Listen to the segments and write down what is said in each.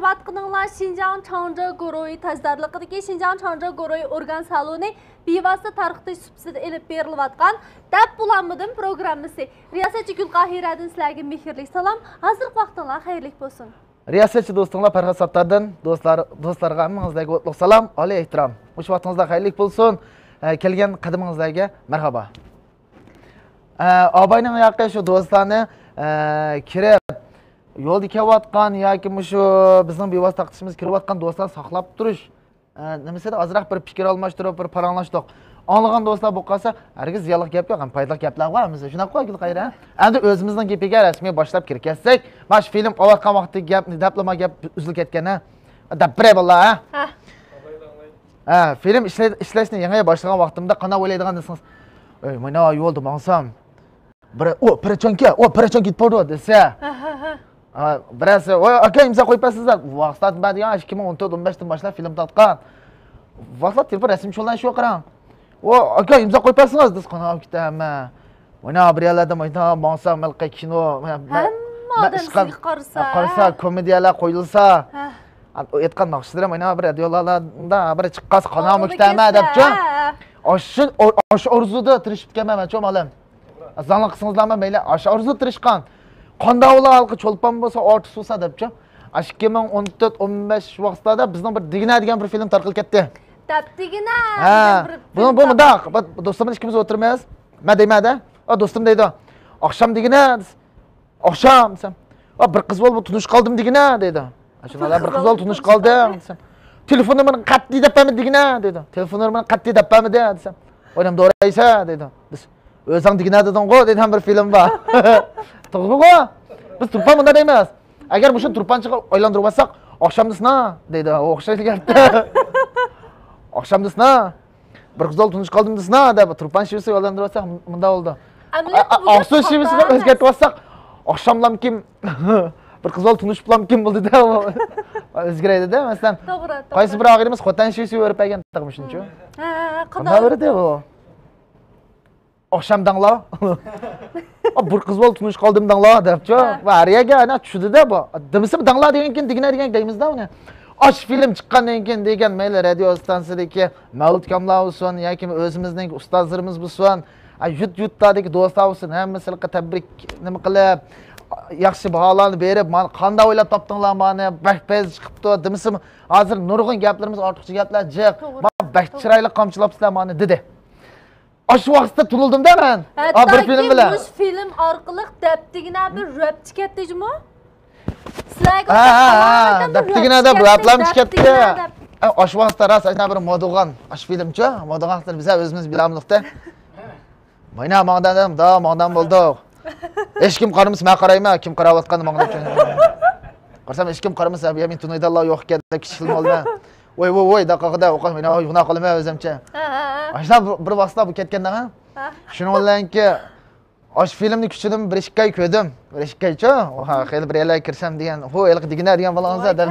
Vatqınlar Şinjan Çangzhou Guruyu tazdarlıqdaki Şinjan Çangzhou Guruyu organ salonu bevosita tarixda subsidi elib berilayotgan deb bulanmadim programmasi. Riyosatchi Gulqahiradan sizlarga mehrli salom. Hozirgi vaqtinglar xayrli bo'lsin. Riyosatchi do'stlar Farhod Sattardan do'stlarga hammangizga qutlug' salom, oliy ehtirom. O'sha vaqtingizda xayrli bo'lsin. Kelgan qadamingizga marhaba. Obayning yoqqa shu do'stlarni kirib yo'lda kelayotgan yoki shu bizning bevosita taqdishimiz kirayotgan do'stlar saqlab turish nimasida ozroq bir fikr almashtirib bir paranglashdik. Anlagan do'stlar bu qolsa hargiz ziyonli gap yo'q, ham foydali gaplar bor. Biz shunaqa qo'yib qayra. Endi o'zimizning gapiga rasmiy boshlab kirib mana shu film olayotgan vaqtda gapni diploma gap uzilib ketgan ha. Dabbre billah ha. Film ishlashni yangi boshlagan vaqtimda qana o'ylaydigan desiniz. Ey, mana yo'lda mansam operasyon ketib bordi desa. Birasi, aka imzo qo'yib bersizlar. Vaqtdan ba'd 2014-15dan boshlab film tortgan. Vaqtlar telefon rasm cho'lanish yo'q qarang. Aka imzo qo'yib bersingiz, biz qanaq ketamiz. Mana bir yerlarda mana mansam milqa kino, hamma odam qarasa komediyalar qo'yilsa, aytgan naqshlar mana bir radiolarda bir chiqqas qanaq ketamiz debchi. Osh orzuda tirishib kelmayman cho'malim. Azanlar qisingizlarmi mayli, osh orzuda tirishgan. Qanda ular halqi cho'lpon bo'lsa, ortiq bo'lsa debchi. 2014-15 vaqtida bizning bir Digina degan bir film tarqalib ketdi. Digina. Bu mundaq, do'stimiz ikkimiz o'tirmaymiz. Men deymadi. Do'stim deydi. Oqshom Digina. Oqshom desam. Bir qiz bo'lib tunish qoldim Digina deydi. Shunalar bir qiz bo'lib tunish qoldim desam. Telefon numerini qat'iy debmi Digina deydi. Telefon numerini qat'iy debmi desam. O'ylam to'g'raysa deydi. O'zing Digina deding-ku degan bir film bor. To'g'ri-ku? Biz turpan bunda deymiz. Agar bu turpanchiga aylantirib olsak, oqshomdisna deydi. O'xshaydi gapda. Oqshomdisna. Bir qizol tunish qoldim desna deb turpan shivisi aylantirib olsak, bunda bo'ldi. Oqsoy shivisiga o'zgartirib olsak, oqshomlam kim? Bir qizol tunish bilan kim bo'ldi-da? O'zgaraydi-da. Masalan, qaysi bir og'irimiz xotan shivisi o'rib olgan taqmishunchu. Qanday o'rdi bu? Oqshomdangla. Bir qiz bo'lib tunish qoldim dangla debchi. Va ariyaga ana tushdi-da bu. Dimisi dangla degankin Digina degan deymizda uni. Osh film chiqqandan keyin degan mayli radio stansiyasidagi Mavlud kamlar bo'lsin yoki o'zimizning ustozlarimiz bo'lsin, yut-yutdagi do'stlar bo'lsin, hammasiga tabrik nima qilib, yaxshi baholarni berib, mana qanday o'ylab topdinglar meni, bakpez chiqibdi. Dimisi hozir nurg'un gaplarimiz, ortiqcha gaplar jiq. Mana bak chiroyli qamchilabsizlar meni dedi. Aş vaqtda turuldum-da men. Bir film bilan. Bu film orqali Digina bir rap chiqatdimi? Sizlarga Digina deb raplam chiqatdi. Ash vaqtda ras aytna bir modogan, ash filmchi, modoganlar biz o'zimiz bilamizda. Mana maqdadim, da maqdan bo'ldik. Hech kim qaramiz, men qarayman, kim qarayotganini maqdan uchun. Qarsam hech kim qaramasa, men tunaydalar yo'q ekan, kichik bo'lma. Voy daqiqada o'qib, men yuna qilmay o'zimcha. Ashna bir vaqtda bu ketganda, shuning bilanki ash filmni kuchidim bir ishkay ko'rdim. Bir ishkaychi, xeyli bir yerga kirsam degan, elqi Digina degan balonza deb.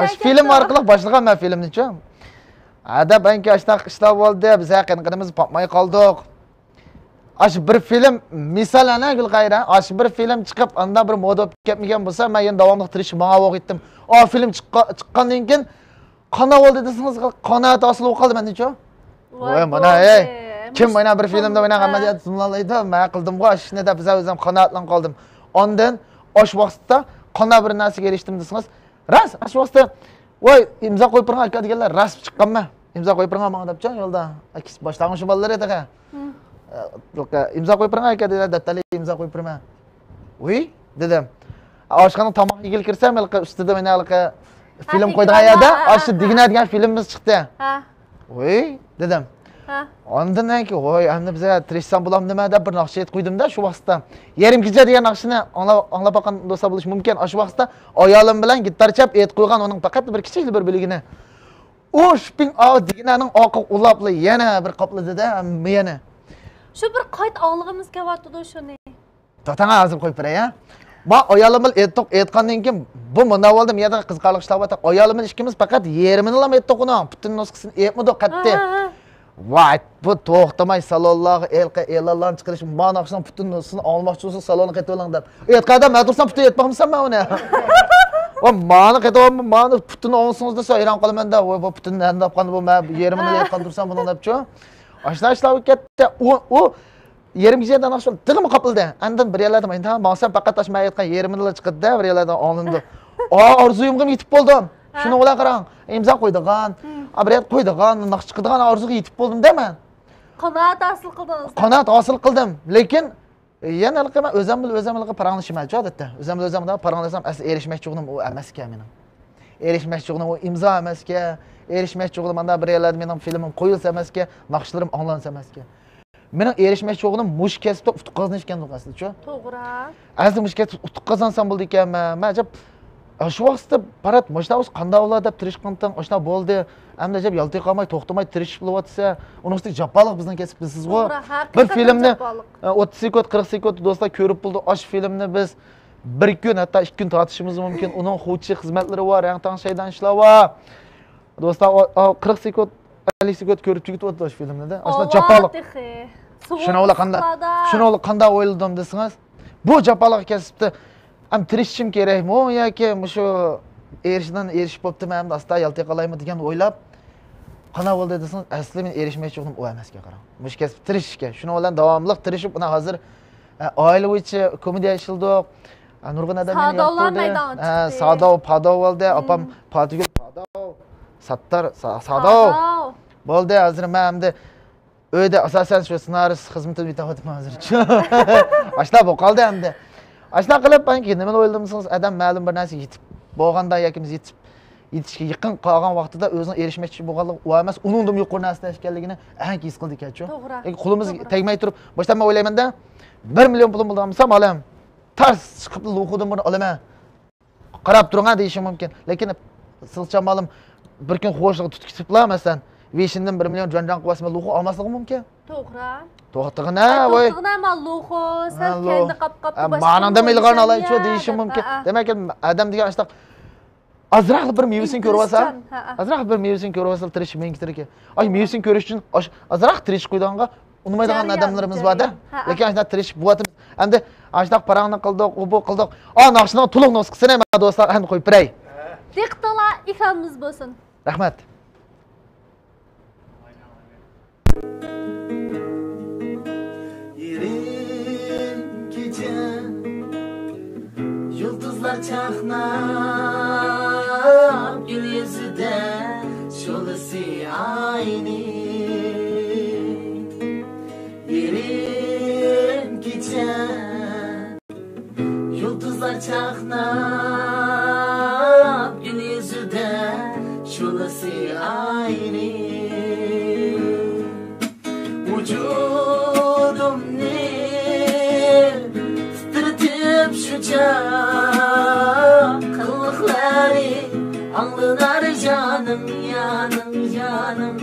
Ash film orqali boshlagan men filmni-chi. Adab anki ashna ishlar bo'ldi, biz qanqinimiz popmay qoldik. Ash bir film misalana Gulqayra, ash bir film chiqib, anda bir moda olib ketmagan bo'lsa, men yana davomli tirishib menga o'qitdim. O film chiqqandan keyin qana bo'ldi desangiz, qanoat osilib qoldi menda-chi. Voy mana kim mana bir filmda mana amaliyot sunlaydi, men qildim-ku, shuni deb biz o'zim qanoatlan qoldim. Ondan osh vaqtda qana bir narsaga erishdim desangiz, ras osh vaqtda voy imzo qo'yib turgan aka deganlar rasm chiqqanman. Imzo qo'yib turgan menga debchi yo'lda. Akis boshlang'ich bolalar edi-ku. İmza qo'yib turgan aka dedilar, daftarga imzo qo'yib turman. Voy dedim. Oshxona tomoq yegil kirsam, ustida mana film qo'ydigan yerda osh Digina degan filmimiz chiqdi. Voy dedim. Ondan keyin voy, endi biz tirishsam bo'lam nima deb bir naqsha aytib qo'ydim-da shu vaqtda. Yarim kecha degan naqshini anglab boqqan do'stlar bo'lish mumkin. Shu vaqtda ayolim bilan gitar chap aytib qo'ygan uning faqat bir kichik bir bo'ligini. O shping Diginaning oqi ulabli yana bir qopladi-da, meni. Shu bir qayt og'lig'imiz kelyapti shuni. To'tanga hozir qo'yib beray-a. Ba ayolimil aytgandan keyin bu mana bo'ldi, men yerda qiziqarli ishlar bor. Ayolimil ikkimiz faqat yerimini ham aytdik uni, butun nusxasini aytmadi qatdi. Voy, bu to'xtamay salonlarga e'lonlar chiqarish, men naqshdan butun nusxasini olmoqchi bo'lsa salonga qaytib oling deb. Aytqanda men tursam butun aytmoqmisan men uni. O mani qeto mani putini olsunuz desa hayron qolaman da. Voy bu putini endi olqanda bu men yerimini yetqan tursam buni debchi. Ashna ishlab ketdi. U yerim yerdan oshib dig'im qopildi. Andan bir yerlardan men tamam bo'lsa faqat toshma aytgan yerimni chiqdi, bir yerlardan olindi. Orzuyimga yetib bo'ldim. Shuni ola qarang. Imzo qo'ydigan, abriyat qo'ydigan, naqsh chiqadigan orzuga yetib bo'ldim deyman. Qanoat hosil qildingiz. Qanoat hosil qildim, lekin yana qilma o'zimga paranglashmaydi odatda. O'zimda paranglasam asli erishmoqchiligim u emas ekan mening. Erishmoqchiligim u imzo emas ekan. Erishmoqchiligim menda bir yerlarda mening filmim qo'yilsa emas ekan, naqshlarim anglansa emas ekan. Mening erishmoqchiligim mush kasbda utuq qozonish ekan aslida-chi. To'g'ri. Asli mush kasbda utuq qozonsam bo'ldi ekanman. Men ajab shu vaqtda parat mashtavus qanday bo'lar deb tirishqandim, oshna bo'ldi. Hamda jab yaltay qolmay, to'xtamay tirish bo'lyapsa, uning ustiga japaliq bizning kasb bilsiz ku. Bir filmni 30 sekund, 40 sekund do'stlar ko'rib bo'ldi. Osh filmni biz 1 kun, hatto 2 kun tortishimiz mumkin. Uning xususiy xizmatlari bor, rang-tang shaydan ishlar bor. Do'stlar 40 sekund, 50 sekund ko'rib chigit o'tdi osh filmida. Oshna japaliq. Shuni qanday o'yladim desangiz, bu japaliq kasbda am tirishim kerakmi yoki shu erishib bo'ptimi, ham asta yaltay qolaymi degan o'ylab qana bo'ldi desangiz, asli men erishmoqchiligim u emasga qarang. Mush kasb tirishga, shuni bilan davomli tirishib, uni hozir oila bo'yicha komediya ishildik. Nurg'un adam meni yoqtirdi. Sado, pado bo'ldi. Opam Patugul pado, Sattar sado. Bo'ldi, hozir men hamda uyda asosan shu ssenarist xizmatini bityapman hozircha. Boshla bu qoldi hamda. Ashna qilib banki nima o'yladimsiz, adam ma'lum bir narsa yetib bo'lganda yoki biz yetishga yaqin qolgan vaqtida o'zini erishmoqchi bo'lganlik u emas, uningdan yuqori narsa ekanligini aniq his qildik ekan-ku. To'g'ri. Qo'limiz tegmay turib, boshdan men o'ylaymanda 1 million pulim bo'lsa olam. Tars chiqib luxudan buni olaman. Qarab turgan deyishim mumkin. Lekin silcha malim bir kun xo'shlik tutib ketiblar masalan, Veshindan 1 million jonjon qilsam luxu olmasligim mumkin. To'g'ri. To'g'tig'ina voy. To'g'tig'ina luxu, sen kendi qap-qap ma'noda milg'on olaychi deyishim mumkin. Demak, adam degan ashta azroq bir mevasini ko'rib olsa, azroq bir mevasini ko'rib olsa tirish menga kerak. Ay mevasini ko'rish uchun azroq tirish qo'yganға unmaydigan odamlarimiz bor-da. Lekin ashta tirish bo'yatimiz. Endi ashta parangni qildik, u bu qildik. Naqshni to'liq nusxasini men do'stlar endi qo'yib beray. Diqqatlar ekranimiz bo'lsin. Rahmat. Yıldızlar çaknap gül yüzüde şolası aynı. Yerim geçen yıldızlar çaknap gül yüzüde şolası aynı. Vücudum ne titretip şuca kılıkları anlılar canım yanım canım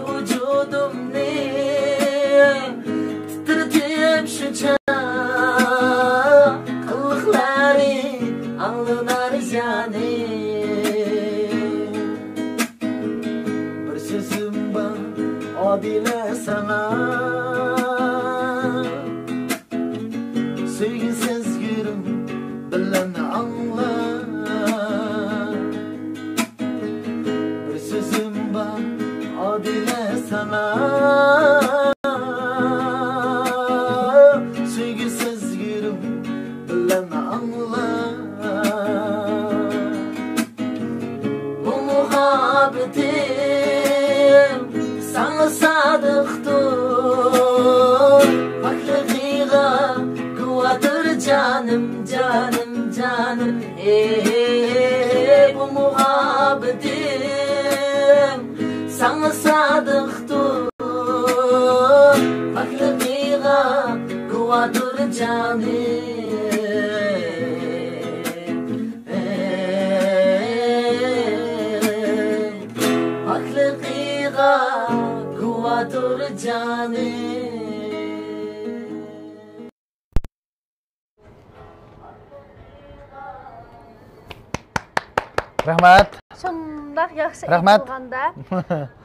vücudum ne titretip şuca kılıkları anlılar canım. Bir sözüm var o dile sana, sevgisiz yürüm bilen anla. Bir sözüm var o dile sana, sevgisiz yürüm bilen anla. Bu muhabbetim sana sadıktır, hakkıga kuvvettir canım canım canım. Bu muhabbetim sana sadıktır, hakkıga kuvvettir canım. Hakkıga kuvvettir canım. Rahmat. Shundoq yaxshi Rahmat. aytilganda.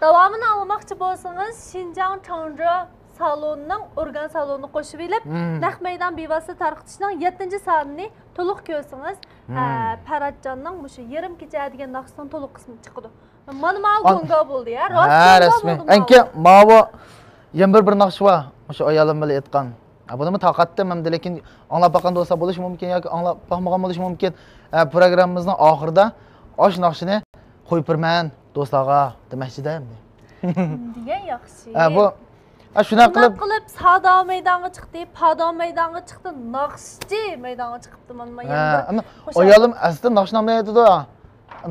Davomini olmoqchi bo'lsangiz, Xinjiang Changzhou salonunun, organ salonunu qo'shib elib, naq maydon bevosita tarqitishning 7-sonini to'liq ko'rsangiz, Paradjonning o'sha yarim kecha degan naqsdan to'liq qismi chiqadi. Mana gonga bo'ldi ya, rost rasmiy. Anki mavo yambir bir naqsh va o'sha ayolim bilan aytgan. Buni taqatdim hamda lekin anglab boqqan bo'lsa bo'lishi mumkin yoki anglab boqmagan bo'lishi mumkin. Programmamizning oxirida osh naqshini qo'yib birman do'stlarga demoqchida endi. Degan yaxshi. Bu shunaqa qilib savdo maydoniga chiqdi, pado maydoniga chiqdi, naqshchi maydoniga chiqibdi mana yana. Ayolim aslida naqshnamdan aytdi.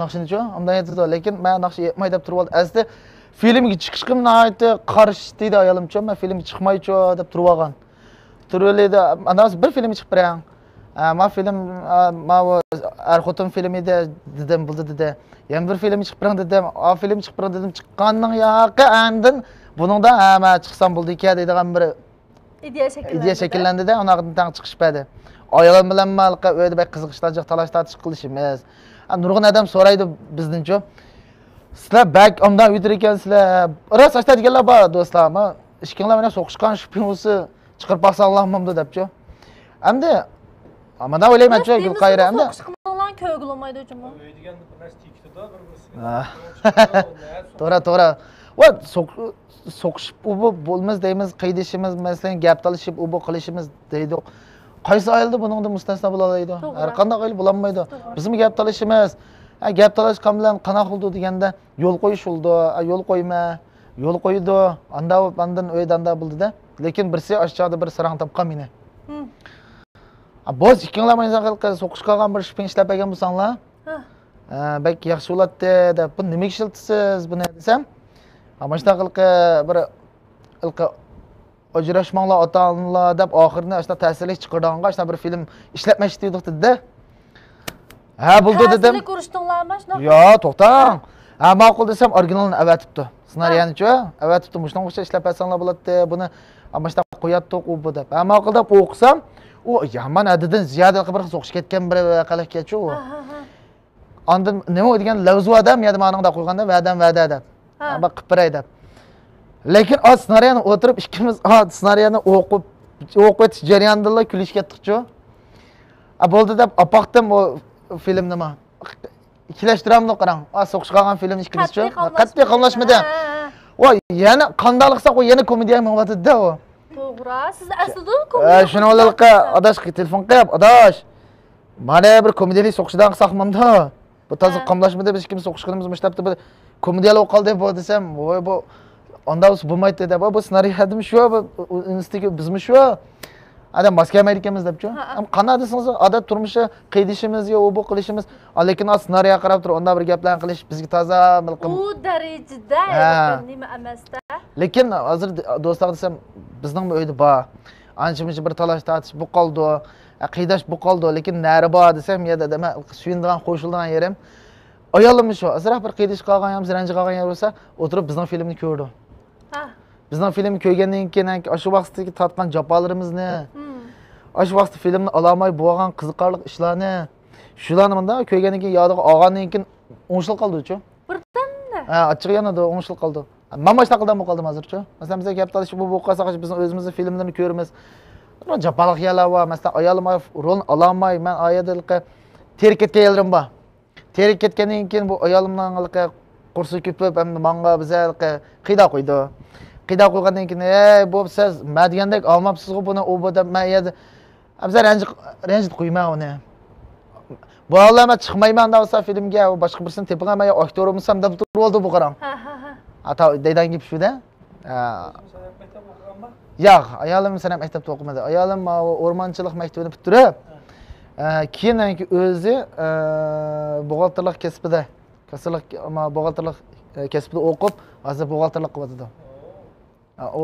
Naqshini-chi, amdan aytdi, lekin men naqsh yetmay deb turib oldi. Aslida filmga chiqishim nihoyatda qarshi deydi ayolim-chi, men filmga chiqmaychi deb turib olgan. Turulida anas bir filmga chiqib berang. Ma film ma er-xotin filmi dedim buldu dedi. Yana bir film chiqib berang dedim. O film chiqib berang dedim. Chiqqanning yoqi andin buningda ma chiqsam bo'ldi ekan deydigan bir ideya shakllandi-da, unaqdan tang chiqishmadi. Ayolim bilan malqa uyda bir qiziqishlarga talash tartish qilishimiz. Nurg'un adam so'raydi bizdan-chi. Sizlar bak omdan uydir ekansizlar. Rost aytadiganlar bor do'stlar. Men ishkinglar bilan so'qishgan shpionsi chiqarib baqsanlarmamdi debchi. Endi amada o'ylayman-chi, Gulqayra endi. So'qishqanlar ko'gilmaydi uchunmi? O'ydigan bir narsa tikdi-da bir-birisiga. To'ra. Va so'qishib u bo'lmas deymiz, qaydishimiz, masalan, gap talashib u bu qilishimiz deydi. Qaysi ayolda buningda mustasno bo'la oladi? Har qanday ayol bo'la olmaydi. Bizning gap talashimiz, gap talashgan bilan qanaqa qildi deganda yo'l qo'yish bo'ldi, yo'l qo'yma, yo'l qo'ydi, anda bandan o'ydanda bo'ldi-da. Lekin birsi aşağıda bir sarang topgan meni. Boz ikkinglar men qilib so'qish qilgan bir shpin ishlab bergan bo'lsanglar, bak yaxshi bo'ladi deb, bu nima ishlatasiz buni desam, mana shunaqa qilib bir ajrashmoqlar ota-onalar deb oxirini ashuna ta'sirlik chiqarganga ashuna bir film ishlatmoqchi dedik dedi-da. Ha, bo'ldi dedim. Ta'sirlik ko'rishdinglarmi shunaqa? Yo, to'xtang. Ha, ma'qul desam originalini avatibdi. Ssenariyni-chi, avatibdi. Shunaqa o'sha ishlab bersanglar bo'ladi. Buni ama işte qo'yatdiq u bu deb. Ama qilib o'qisam, u yomon adidan ziyoda bir so'qish ketgan bir qalaqgachu u. Ondan nima degan lavzu adam ya ma'noda qo'yganda va'da deb. Ama qipray deb. Lekin o ssenariyni o'tirib ikkimiz ssenariyni o'qib o'tish jarayonida kulish ketdik-chu. Bo'ldi deb apaqdim o film nima. Ikkilashtiramni qarang. So'qish qolgan film ikkilashchi. Qat'iy qamlashmadi. Voy, yana qandayliksa qo'y, yana komediya ma'lumotida o. To'g'ri, siz aslida komediya. Shuni olalqa adash telefon qilib, adash. Mana bir komediyalik so'qishdan qisaqmamda. Bu toza qamlashmadi, biz kim so'qishganimiz mushtabdi bir komediyalik qoldi bu desam, voy bu onda bo'lmaydi deb, bu ssenariyadim shu, bu institutga bizmi shu. Adam Moskva Amerikamiz debchi. Ham qanday desangiz, odat turmushi qiydishimiz yo bu qilishimiz, lekin ssenariya qarab turib, onda bir gaplarni qilish bizga toza milqim. U darajada nima emasda. Lekin hozir do'stlar desam, bizning uyda bor. Ancha-muncha bir talash tartish bu qoldi, qiydash bu qoldi, lekin nari bor desam, ya da nima suyundigan qo'shildigan yerim. Ayolim shu, azroq bir qiydish qolgan ham, ziranji qolgan yer bo'lsa, o'tirib bizning filmni ko'rdi. Bizning filmni ko'rgandan keyin shu vaqtdagi tatgan jafolarimizni, shu vaqtda filmni olamay bo'lgan qiziqarli ishlarni, shularni bunda ko'rgandan keyin yodiga olgandan keyin 10 yil qoldi-chu. Birdanda. Ochiq yanada 10 yil qoldi. Mana shu taqildan qoldim hozircha. Masalan, bizga gap talish bu qasaqash bizning o'zimizning filmlarini ko'ramiz. Japalik yerlar bor. Masalan, ayolim rol olamay, men oyadilqa terik ketgan yerlarim bor. Terik ketgandan keyin bu ayolimning qursi ko'pib, endi menga bizga qiyda qo'ydi. Qiyda qo'ygandan keyin, bu siz ma degandek olmabsiz-ku buni, u bu deb men yerda bizlar ranjit qo'yma uni. Bu olama chiqmayman desa filmga, boshqa birsini tepingan men aktyormisam deb turib oldi bu qarang. Ata deydan gap shu-da. Yo'q, ayolim sanam maktabda o'qimadi. Ayolim o'rmonchilik maktabini bitirib, keyin o'zi buxgalterlik kasbida, buxgalterlik kasbida o'qib, hozir buxgalterlik qilyapti. O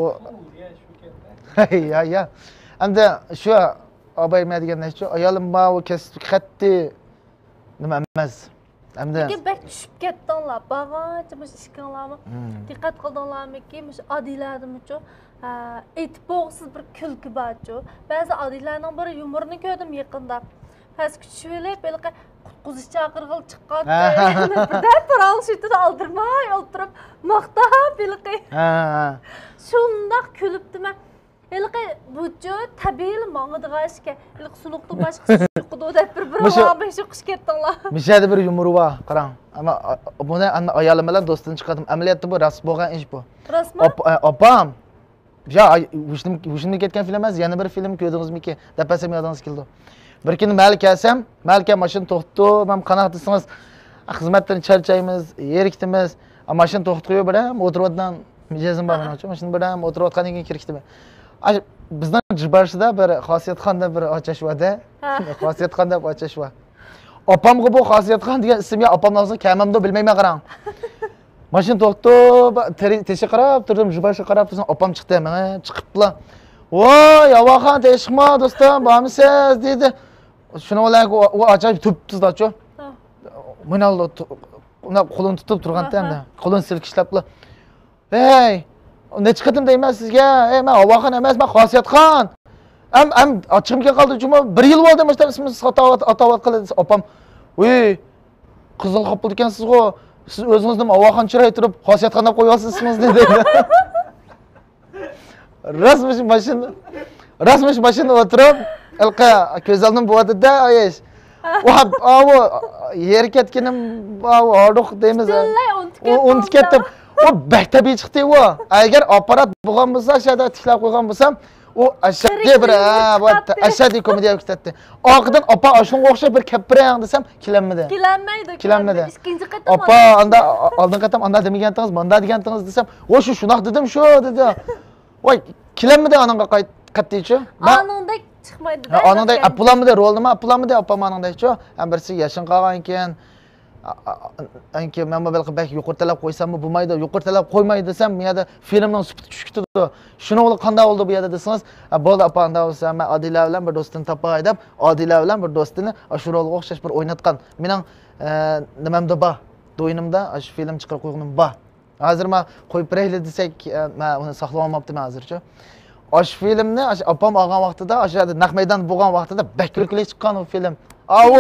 ya. Endi shu obayma degandan-chi, ayolim bu kasb xatti nima emas. Lekin bak tushib ketdinglar, bag'ancha bu ishkinglarmi? Diqqat qildinglarmi-ki, mush odiylarimiz-chu, aytib bo'g'siz bir kulki bor-chu. Ba'zi odiylarning bir yumorni ko'rdim yaqinda. Pastga tushib olib, kuzu chaqirg'il chiqqan. Birdan parang sütini aldırmay o'tirib maqtab ilqi. Shundaq kulibdi men. Ilqi bucu tabiiy mağıdığa işke. İlqi sunuqda başqa sunuqdu deb bir beşi qush ketdinglar. Mishada bir yumru var, qarang. Ama buni ayolim bilan do'stim chiqadim. Amaliyotda bu rasm bo'lgan ish bu. Rasm? Opam. Ya, Vishnu ketgan film emas, yana bir film ko'rdingizmi-ki? Dapasam yodingiz keldi. Bir kuni mal kelsam, malka mashina to'xtatdi, men qanaqa desangiz, xizmatdan charchaymiz, yerikdimiz. Mashina to'xtatib qo'yib biram, o'tiribdan mijozim bor menimcha. Mashina biram o'tirayotgandan keyin kirikdim. Bizdan Jibarshida bir Xosiyatxonda bir ochashvada, Xosiyatxonda ochashva. Opamga bu Xosiyatxon degan ismga opam nomini kamamda bilmayman qarang. Mashina to'xtatib, teshik qarab turdim, Jibarshga qarab turdim, opam chiqdi, menga chiqibdilar. "Voy, Avaxon teshikma do'stim, bormisiz?" dedi. Shuni o'ylayki, u ajoyib tuptizda-chu. Mana unda qo'lini tutib turganda hamda, qo'lini silkishlablar. "Hey, ne chiqdim deyman sizga? Ey, men Avaxon emas, men Xosiyatxon. Am ochimga qoldi, juma 1 yil bo'ldi mana ismingiz atovat qiladi." Opam, "Voy, qizil qopil ekansiz-ku. Siz o'zingizni Avaxon chiray turib, Xosiyatxon deb qo'yasiz ismingizni" dedi. Rasmish mashina o'tirib, ilqa ko'z oldim bo'ladi-da, oyish. O yer ketganim, orduq deymiz. Unutib ketdim. O tabiiy chiqdi u. Agar apparat bo'lgan bo'lsa, ashada tiklab qo'ygan bo'lsam, u ashaddiy bir ashaddiy komediya ko'rsatdi. Oqidan opa shunga o'xshab bir kapirang desam, kelanmadi. Kelanmadi. Ikkinchi qatam opa anda oldin qatam anda demagantingiz, bunda degantingiz desam, "O shunaqa dedim shu" dedi. Voy, kelanmadi ananga qattiqchi. Aningda chiqmaydi-da. Aningda apulamidi, rol nima apulamidi opam aningda-chu. Ham birisi yashin qolgan ekan. Anki men balki belki yuqortalab qo'ysam bo'lmaydi, yuqortalab qo'ymay desam, menda filmning sifati tushib ketadi. Shuni o'ylab qanday bo'ldi bu yerda desangiz, bo'ldi opa anda bo'lsa, men Odila bilan bir do'stini topay deb, Odila bilan bir do'stini shu rolga o'xshash bir o'ynatgan. Mening nimamda bor, do'yinimda shu film chiqarib qo'yganim bor. Hozir men qo'yib beraylik desak, men uni saqlab olmabdiman hozircha. Shu filmni opam olgan vaqtida, shu naq maydon bo'lgan vaqtida bakirlik chiqqan u film. O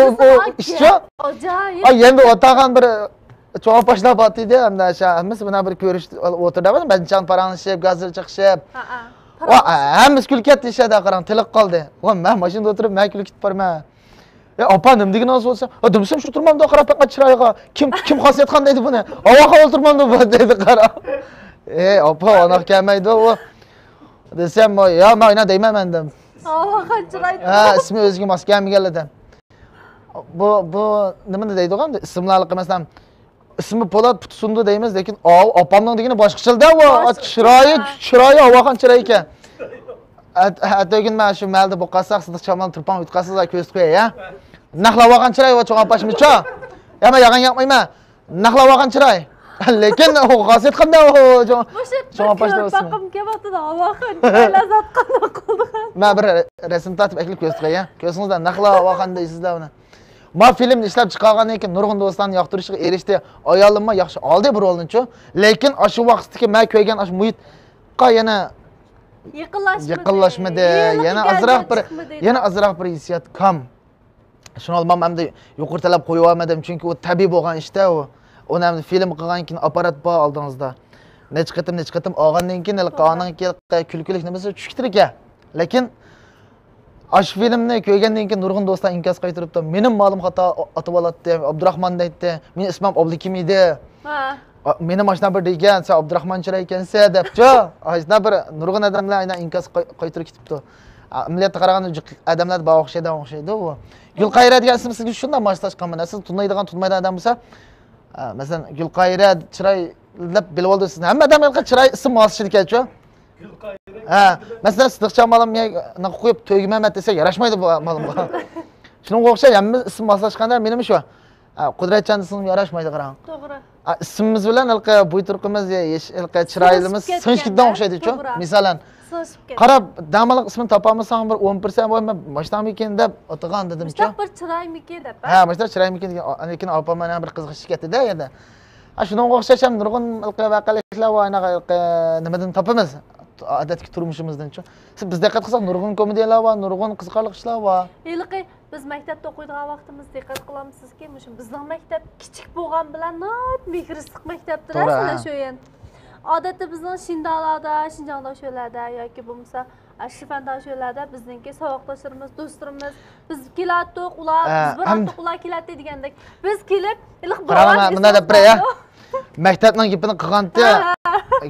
ishchi. Ajoyib. Endi o'tag'an bir javob boshlab o'tdi hamda hammasi buna bir ko'rish o'tirdi. Banchan paranglashib, gazir chiqishib. Hammasi kulib ketdi ishada qarang, tiliq qoldi. Men mashinada o'tirib, men kulib ketib borman. Opa nima degan o'zi bo'lsa, "Dumsam shu turmamda qarab faqat chiroyiga. Kim Xosiyatxon deydi buni? Avaxon o'tirmamda bu" dedi qara. Opa, anaqa kelmaydi u. Desam, "Ya, men ina deyman mendim." Avaxon chiroydi. Ismi o'ziga mos kelmaganlardan. Bu nima deydigan ismlarni qilmasam ismi Po'lat Putusundi deymiz, lekin opamning degani boshqacha-da, chiroyi Avaxon chiroyi ekan. Atogin men shu malda bu qasaq Sidiq Chamon turpan yutqasiz ko'z qo'yay-ya. Naqla Avaxon chiroyi va cho'g'on pashmicha. Ya men yag'an yapmayman. Naqla Avaxon chiroyi. Lekin Xosiyatxonda cho'g'on pashda ismi. Baqim kebatida Avaxon lazat qana qoldi. Men bir rasm tatib akilib ko'z qo'yay-ya. Ko'zingizdan naqla Avaxon deysizlar uni. Ma filmni ishlab chiqargandan keyin nurg'un do'stlarning yoqtirishiga erishdi. Ayolimma yaxshi oldi bir rolni-chu. Lekin shu vaqtdagi men ko'rgan shu muhitga yana yaqinlashmadi. Yana azroq bir hissiyat kam. Shuni olmamda yuqortalab qo'yib olmadim, chunki u tabiiy bo'lgan ishda u. Uni ham film qilgandan keyin apparat bor oldingizda. Necha qatim olgandan keyin qonun kulkulik nimasi tushib ekan. Lekin shu filmni ko'rgandan keyin nurg'un do'stlar inkos qaytiribdi. Mening ma'lum xato atib oladi. Abdurahmon deydi. Mening ismim Oblikim edi. Meni mashina bir degan, sen Abdurahmon chiroy ekansan debchi. Ajna bir nurg'un odamlar aynan inkos qaytirib ketibdi. Millatga qaraganda odamlar bor o'xshaydi u. Gulqayra degan ism sizga shunday moslashganmi? Siz tunmaydigan odam bo'lsa, masalan, Gulqayra chiroy deb bilib oldingiz. Hamma odamlarga chiroy ism moslashadi ekan-chu. Masalan, Sidiq Chamolni qo'yib To'ymamat desa yarashmaydi bu ma'lumga. Shunga o'xshab hamma ism moslashganda menim shu. Qudratchan ismi yarashmaydi qarang. To'g'ri. Ismimiz bilan bo'y turqimiz, chiroyimiz sinchkidan o'xshaydi-chu. Masalan, qarab, damaliq ismini topamisan bir 10% bo'lma, mashtammikin deb o'tigan dedim-chu. Bir chiroymikin deb. Mashta chiroymikin degan, lekin opam mana bir qiziqish ketdi-da endi. Shunga o'xshash ham nurg'un voqealar va anaqa nimadan topamiz. odatki turmushimizdan-chi. Siz biz diqqat qilsak nurg'un komediyalar bor, nurg'un qiziqarli ishlar bor. Iliqi biz maktabda o'qiydigan vaqtimiz diqqat qilamizki, bizning maktab kichik bo'lgan bilan nat mehrisliq maktabdir aslida shu yen. Odatda bizning Shindalada, Shinjongda shularda yoki bo'lmasa Shifanda shularda bizningki saboqdoshlarimiz, do'stlarimiz, biz kelatdik, ular biz bir hafta ular keladi degandek. Biz kelib iliq bo'lgan. Mana deb ya. Maktabning gapini qilganda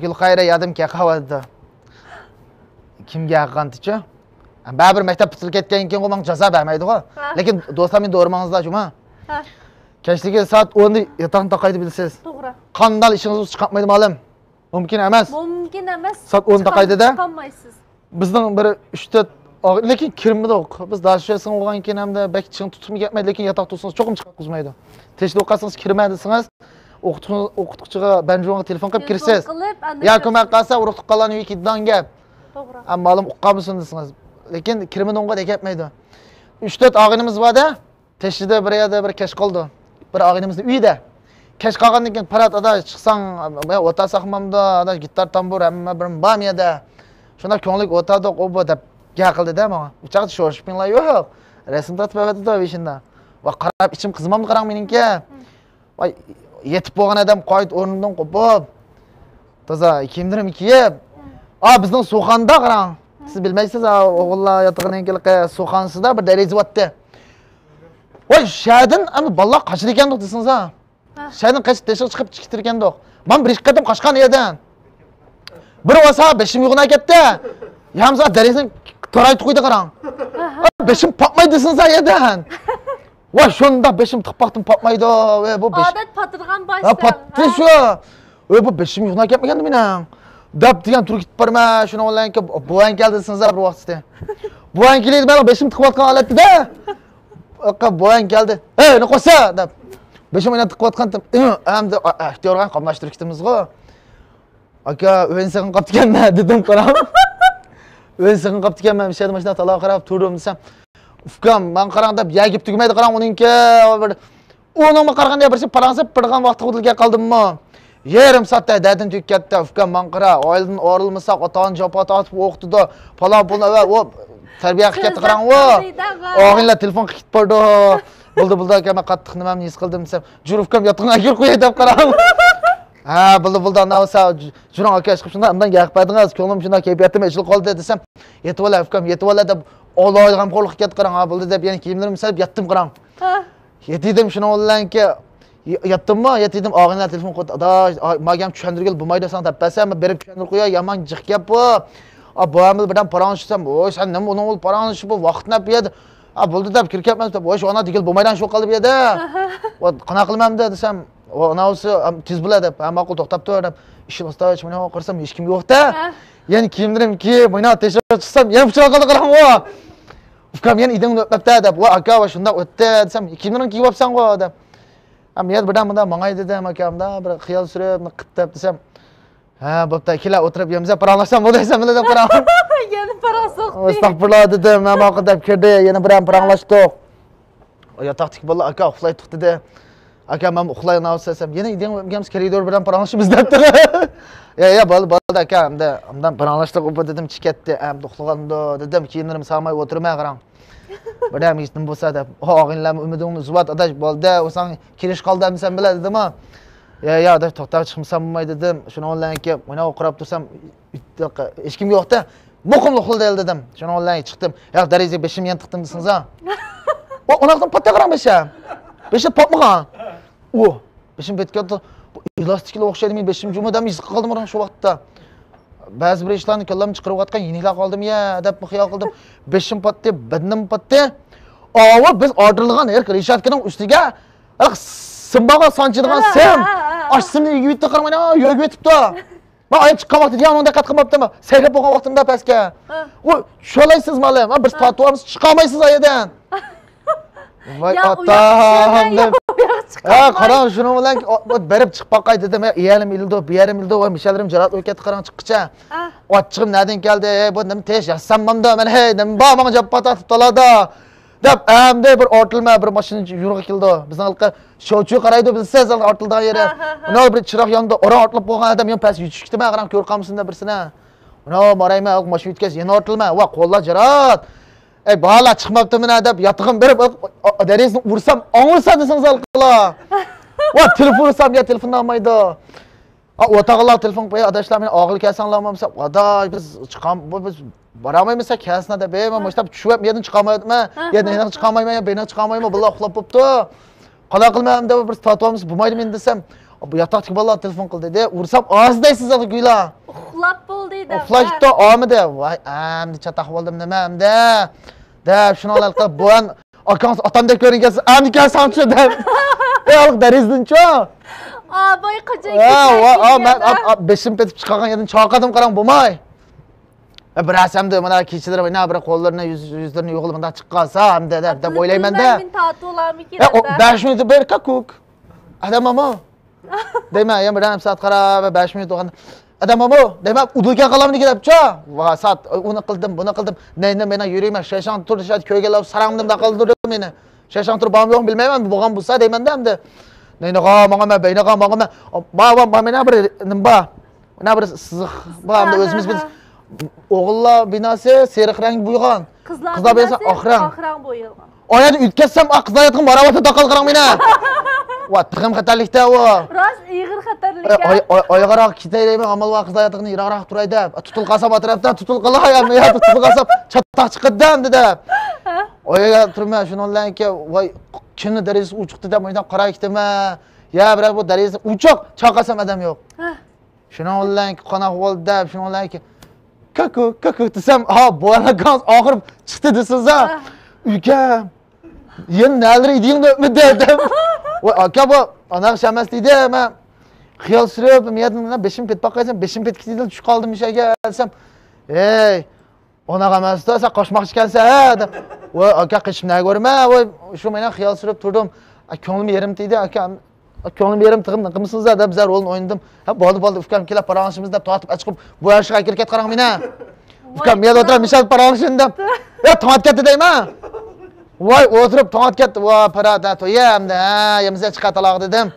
Gulxayra yodimga qoldi. Kimga qilgandichi? Baribir maktab bitirib ketgandan keyin menga jazo bermaydi-ku. Lekin do'stlarim do'rmangizlar-chuma. Kechligi soat 10 da yotoqni taqaydi bilasiz. To'g'ri. Qandal ishingiz chiqmaydi ma'lum. Mumkin emas. Mumkin emas. Soat 10 taqaydida. Chiqolmaysiz. Bizning bir 3-4 lekin kirmidik. Biz darshasin olgan keyin hamda bek chiqib tutib ketmaydi, lekin yotoq tutsangiz cho'qim chiqarmaydi. Teshda o'qisangiz kirmaydisingiz. O'qituvchiga banjonga telefon qilib kirsiz. Ya ko'mak qilsa urug'liq qolgan uy ketdan gap. To'g'ri. Amma ma'lum uqqanmisiz desiniz. Lekin kirmadonga deyapmaydi. 3-4 og'inimiz borda, teshida bir yerda bir kech qoldi. Bir og'inimizning uyida. Kech qolgandan keyin parat ada chiqsang, o'ta saqmamda, ada gitar tambur hamma bir bamiyada. Shunda ko'nglik o'tadik, o'bo deb gaqildi-da menga. Uchoqda sho'rishpinglar yo'q. Rasm tortib berdi vishinda. Va qarab ichim qizimamni qarang meningki. Voy yetib bo'lgan odam qo'yib o'rnimdan qo'pib. Toza kiyimlarim kiyib. Bizning So'xanda qarang. Siz bilmaysiz, o'g'illar yotgandan keyin So'xansida bir deraza o'tdi. Voy, shaydan ama balla qachir ekandik desiniz ha. Shaydan qachib teshib chiqib chiqtir ekandik. Men bir ish qatam qochgan edim. Bir o'sa beshim yo'g'ina ketdi. Yamza derazani toraytib qo'ydi qarang. Beshim patmaydi desiniz ha edan. Voy, shunda beshim tiqpaqdim patmaydi. Bu besh. Odat patirgan boshda. Patdi shu. Bu beshim yo'g'ina ketmagandi mening. Dab degan turib ketib borma, shuni olayki, buvang keldi desingizlar bir vaqtda. Buvang keldi, men beshim tiqayotgan holatda. Buvang keldi. "Ey, ne qo'sa?" deb. Beshim yana tiqayotgandim. Hamda ixtiyorga qamlashtirib ketdimizku. Aka, o'yin qoptiganman dedim qarab. O'yin qoptiganman, bir shayda mashina taloq qarab turdim desam, "Ufkam, men qarang deb yagib tugmaydi qarang uningki." Uningga qaraganda bir paransib birgan vaqtda o'tilga qoldimmi? Yarım saatte dedim tükketti. Ufkam man qara, oildan o'rilmasak, ota-ona jopot atib o'qitdi. Falan pulni va o tarbiya qilib qarang o. O'g'illar telefon qilib bordi. Buldi aka, men qattiq nimamni his qildim desam, "Jur ufkam yotqinga gir qo'yay" deb qarang. Ha, buldi anavsa, "Jurang aka, chiqib shunda undan gapib berdingiz, ko'nglim shunda kayfiyatim ochilib qoldi" desam, "Yetib ola ufkam, yetib ola" deb o'loyga ham qo'l qilib qarang. Ha, buldi deb yana kiyimlarimni solib yotdim qarang. Yetidim shuni o'ylanki yatdimmi? Yetidim, og'inlar telefon qo'ydi. "Adash, magam tushundirgil bo'lmaydi san deb basam, berib tushundirib qo'ya, yomon jiq gap bu. Boyamiz bilan paranishsam, "Voy, sen nima uni o'l paranish bu vaqtni berdi." Bo'ldi deb kirkapman deb, "Voy, ona digil bo'lmaydan shu qolib edi." Qana qilmamda desam, "Onasi tez bo'ladi" deb, "Hamma qo'l to'xtab tur" deb, ishni ustach mana qarsam hech kim yo'q-da. Ya'ni kiyimlarim kiyib, mana teshib chiqsam, yana pichoq qildi qarang o. Ufkam yana idingni o'tmabda deb, "Voy, aka, va shunda o'tdi" desam, "Kiyimlaring kiyib olsan-ku" deb. Men birdan bundan mangay dedim akamda bir xiyol surib qittab desam, "Ha, bo'pti, kelar o'tirib yemsa paranglashsam bo'laysam" deb qarang. Yana paransoqdi. Astag'firullah dedim, men maqol deb kirdi, yana bilan paranglashdik. Yotoqdagi bolalar aka uxlaydik dedi. Aka men uxlayman desam, yana idingimiz koridor bilan paranglashib debdi. Ya, bo'ldi aka, undan paranglashdik o'pa dedim, chiqatdi. Endi uxlagandim dedim, kiyimlarim salmay o'tirmay qarang. Birdan ishim bo'lsa deb, "Og'inlarni umidingni uzvat adash bo'ldi, o'sang kirish qoldi desam biladi" dedim. Ya, adash to'xtab chiqmasam bo'lmaydi dedim. Shuni onlayga mana o'qirib tursam, hech kim yo'qda. Muqimli uxlaydi dedim. Shuni onlayga chiqdim. Ya, derazaga beshim yan tiqdim desiniz ha. Onaqdan patta qarang beshim. Beshim popmagan. Beshim betga elastiklar o'xshaydi, men beshim jumadan iz qoldim shu vaqtda. Ba'zi bir ishlarni kallamni chiqarib o'tgan yenilar qoldim ya deb xiyol qildim. Beshim patdi, badnim patdi. Biz ordirilgan reshatkaning ustiga simbaga sanchilgan sim. Ashsimni yigitni qarmay, yurib yetibdi. Men oyib chiqqan vaqtida ham unda qat qilmabdimi? Sayrab bo'lgan vaqtimda pastga. Sho'laysiz malim, biz tatuvamiz chiqolmaysiz ayadan. Voy otam. Qarang, shuni bilan berib chiqib boqay dedim. Iyalim ildi, bu yarim ildi, va mishalarim jarat o'katdi qarang chiqqicha. Ochchig'im nerdan keldi? Bu nima tesh yassammamda, men hey, nima bor menga javob patatib toladi. Deb, amda bir ortilma bir mashina yurib keldi. Bizning xalqqa shovchi qaraydi, bilsiz, ortilgan yeri. Uni bir chiroq yonida ora ortilib qo'ygan odam, men past yuchishdim, qarang ko'r qamsinda birsini. Mana borayman, mashina yutkaz, yana ortilma. Va, qo'llar jirat. Ey, bala chiqmabdi-mina deb yotig'im berib, derazni ursam, o'ngirsa desangiz alqila. Va, telefon ursam, ya telefon olmaydi. O'tag'lar telefon qo'yib, adashlar meni og'il kelsanlarmamsa, aday biz biz boramaymiz kasna deb, men mo'shtab tushib, yerdan chiqamayman, yerdan chiqamayman, beni chiqamayman, billah uxlab bo'pti. Qala qilmayman deb bir tatuvamiz bo'lmaydi men desam, bu yotoqdagi bolalar telefon qildi de, ursam ozdaysiz guylar. Uxlab bo'ldi dedi. Uxlashda omidi. Voy, amdi chataq bo'ldim nima amdi? Deb shuni qilib, bu akam otamdek ko'ringansiz, amdi kelsamchi deb. Ey, darizdinchi. Boy qachon men beshim petib chiqqan yerdan chaqadim qarang bo'lmay. Bir asamda mana kechilib mana bir qo'llarini yuzlarini yo'g'ilib bunday chiqqansa hamda deb o'ylayman-da. Men tatularmi kerak. 5 minut bir kakuk. Adamamo. Deyman, yana bir soat qarab 5 minut o'g'an. Adamamo, deyman, udulga qalamni kelibchi. Va soat uni qildim, buni qildim. Neyni mena yurayman, shayshon turishadi, ko'ygalar saramdimda qoldirdi meni. Shayshon turib borm yo'q bilmayman, bo'lgan bo'lsa deyman-da hamda. Neynaqa, mağama, beynaqa, mağama. Mana bir nima? Mana bir siziq. Bu hamda o'zimiz biz o'g'illar binasi seriq rang bo'ygan. Qizlar binasi oq rang bo'yilgan. Oyani o'tkazsam, qizlar yotgan maravati taqal qarang meni. Va, tig'im xatarlikda u. Rost ig'ir xatarlik. Oygaroq ketayman, amal va qizlar yotgan yiroqroq turay deb. Tutul qasam atrofdan tutul qilayapman, ya tutul qasam chataq chiqdim dedi. Oyaga turma, shunonlanki, voy, kimni darisi uchiqdi deb o'ydan qaray ketdim-a. Ya, biroq bu darisi uchoq, chaqasam adam yo'q. Shunonlanki, qanaq bo'ldi deb, shunonlanki kaku desam, bo'lgan oxir chiqdi desiz-a. Ukam, yen nalri idingni dedim. Voy, aka bu anaqa shamas deydi, men xiyol surib, men beshim pet baqaysam, beshim pet ketdim, tushib qoldim ishaga desam, ey, onaqa emas-da, sen qochmoqchi ekansan deb. Voy, aka qishimni ko'rma, voy, shu men xiyol surib turdim. Ko'nglim yerim deydi, akam. Ko'nglim yerim tig'imni qilmisiz-da deb zar rolni o'ynadim. Bo'ldi, ukam kelib paranglashimiz deb tortib chiqib, bu yoshga kirkat qarang meni. Ukam men o'tirib, mishal paranglashim deb. Ya, to'at ketdi deyman. Voy, o'tirib to'at ketdi. Voy, parada to'yamda, yemizga chiqataloq dedim.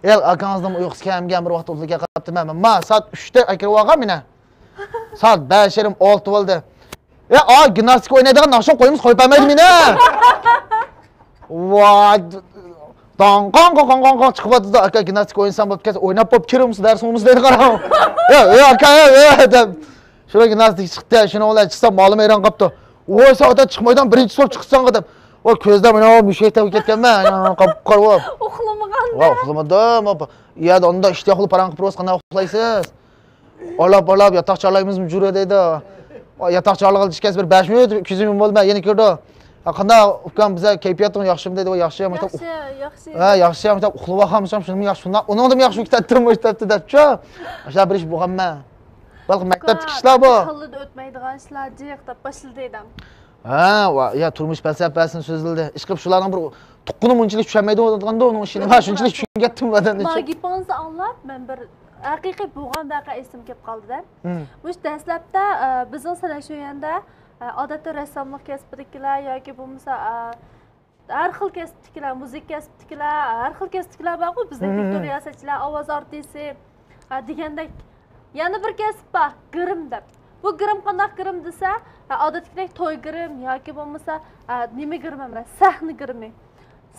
El akangizni uyqusi kelmagan bir vaqt o'tliga qaptiman. Men soat 3 da kirib olgan meni. Soat 5:30 6 bo'ldi. Gimnastika o'ynaydigan naqshon qo'yimiz qo'yib olmaydi meni. Voy, qon chiqib o'tdi. Aka gimnastika o'ynasam bo'p ketsa, o'ynab bo'p kiramiz darsimiz dedi qarang. Aka, deb. Shuna gimnastika chiqdi, shuni o'ylab chiqsam, molim ayron qopdi. Voy, soatda chiqmaydan birinchi so'p chiqsan deb. Voy, ko'zda mana mushakda ketganman, qop-qorib. Uxlamaganda. Voy, uxlamadim. Ya, onda ishtiyoqli parang qilib ro'z qanday uxlaysiz? Olab yotoq chorlaymizmi jura dedi. Yotoq chorlig'i ishkaz bir 5 minut, 200 ming bo'lmay, yana kirdi. Qanday ukam biza kayfiyatim yaxshimi dedi, yaxshi ham aytib. Yaxshi ham aytib uxlab olhamsam, shuni yaxshi, undan yaxshi uxlatdim o'shabdi debchi. O'sha bir ish bo'lganman. Balki maktabdagi ishlar bu. Qildi o'tmaydigan ishlar jiq deb boshildi edim. Ya turmush falsafasini so'zildi. Ish qilib shularning bir tuqquni munchalik tushunmaydi o'tganda uning ishini men shunchalik tushungatdim vatanni. Magiponni anglab, men bir haqiqiy bo'lgan vaqa esim kelib qoldi-da. Mush dastlabda bizning sanashuvanda odatda rassomlik kasbidagilar yoki bo'lmasa har xil kasbdagilar, musiqa kasbdagilar, har xil kasbdagilar bor-ku, bizdagi riyosachilar, ovoz artisti degandek yana bir kasb bor, grim deb. Bu grim qanday grim desa, odatdagidek to'y grim yoki bo'lmasa nima grim emas, sahna grimi.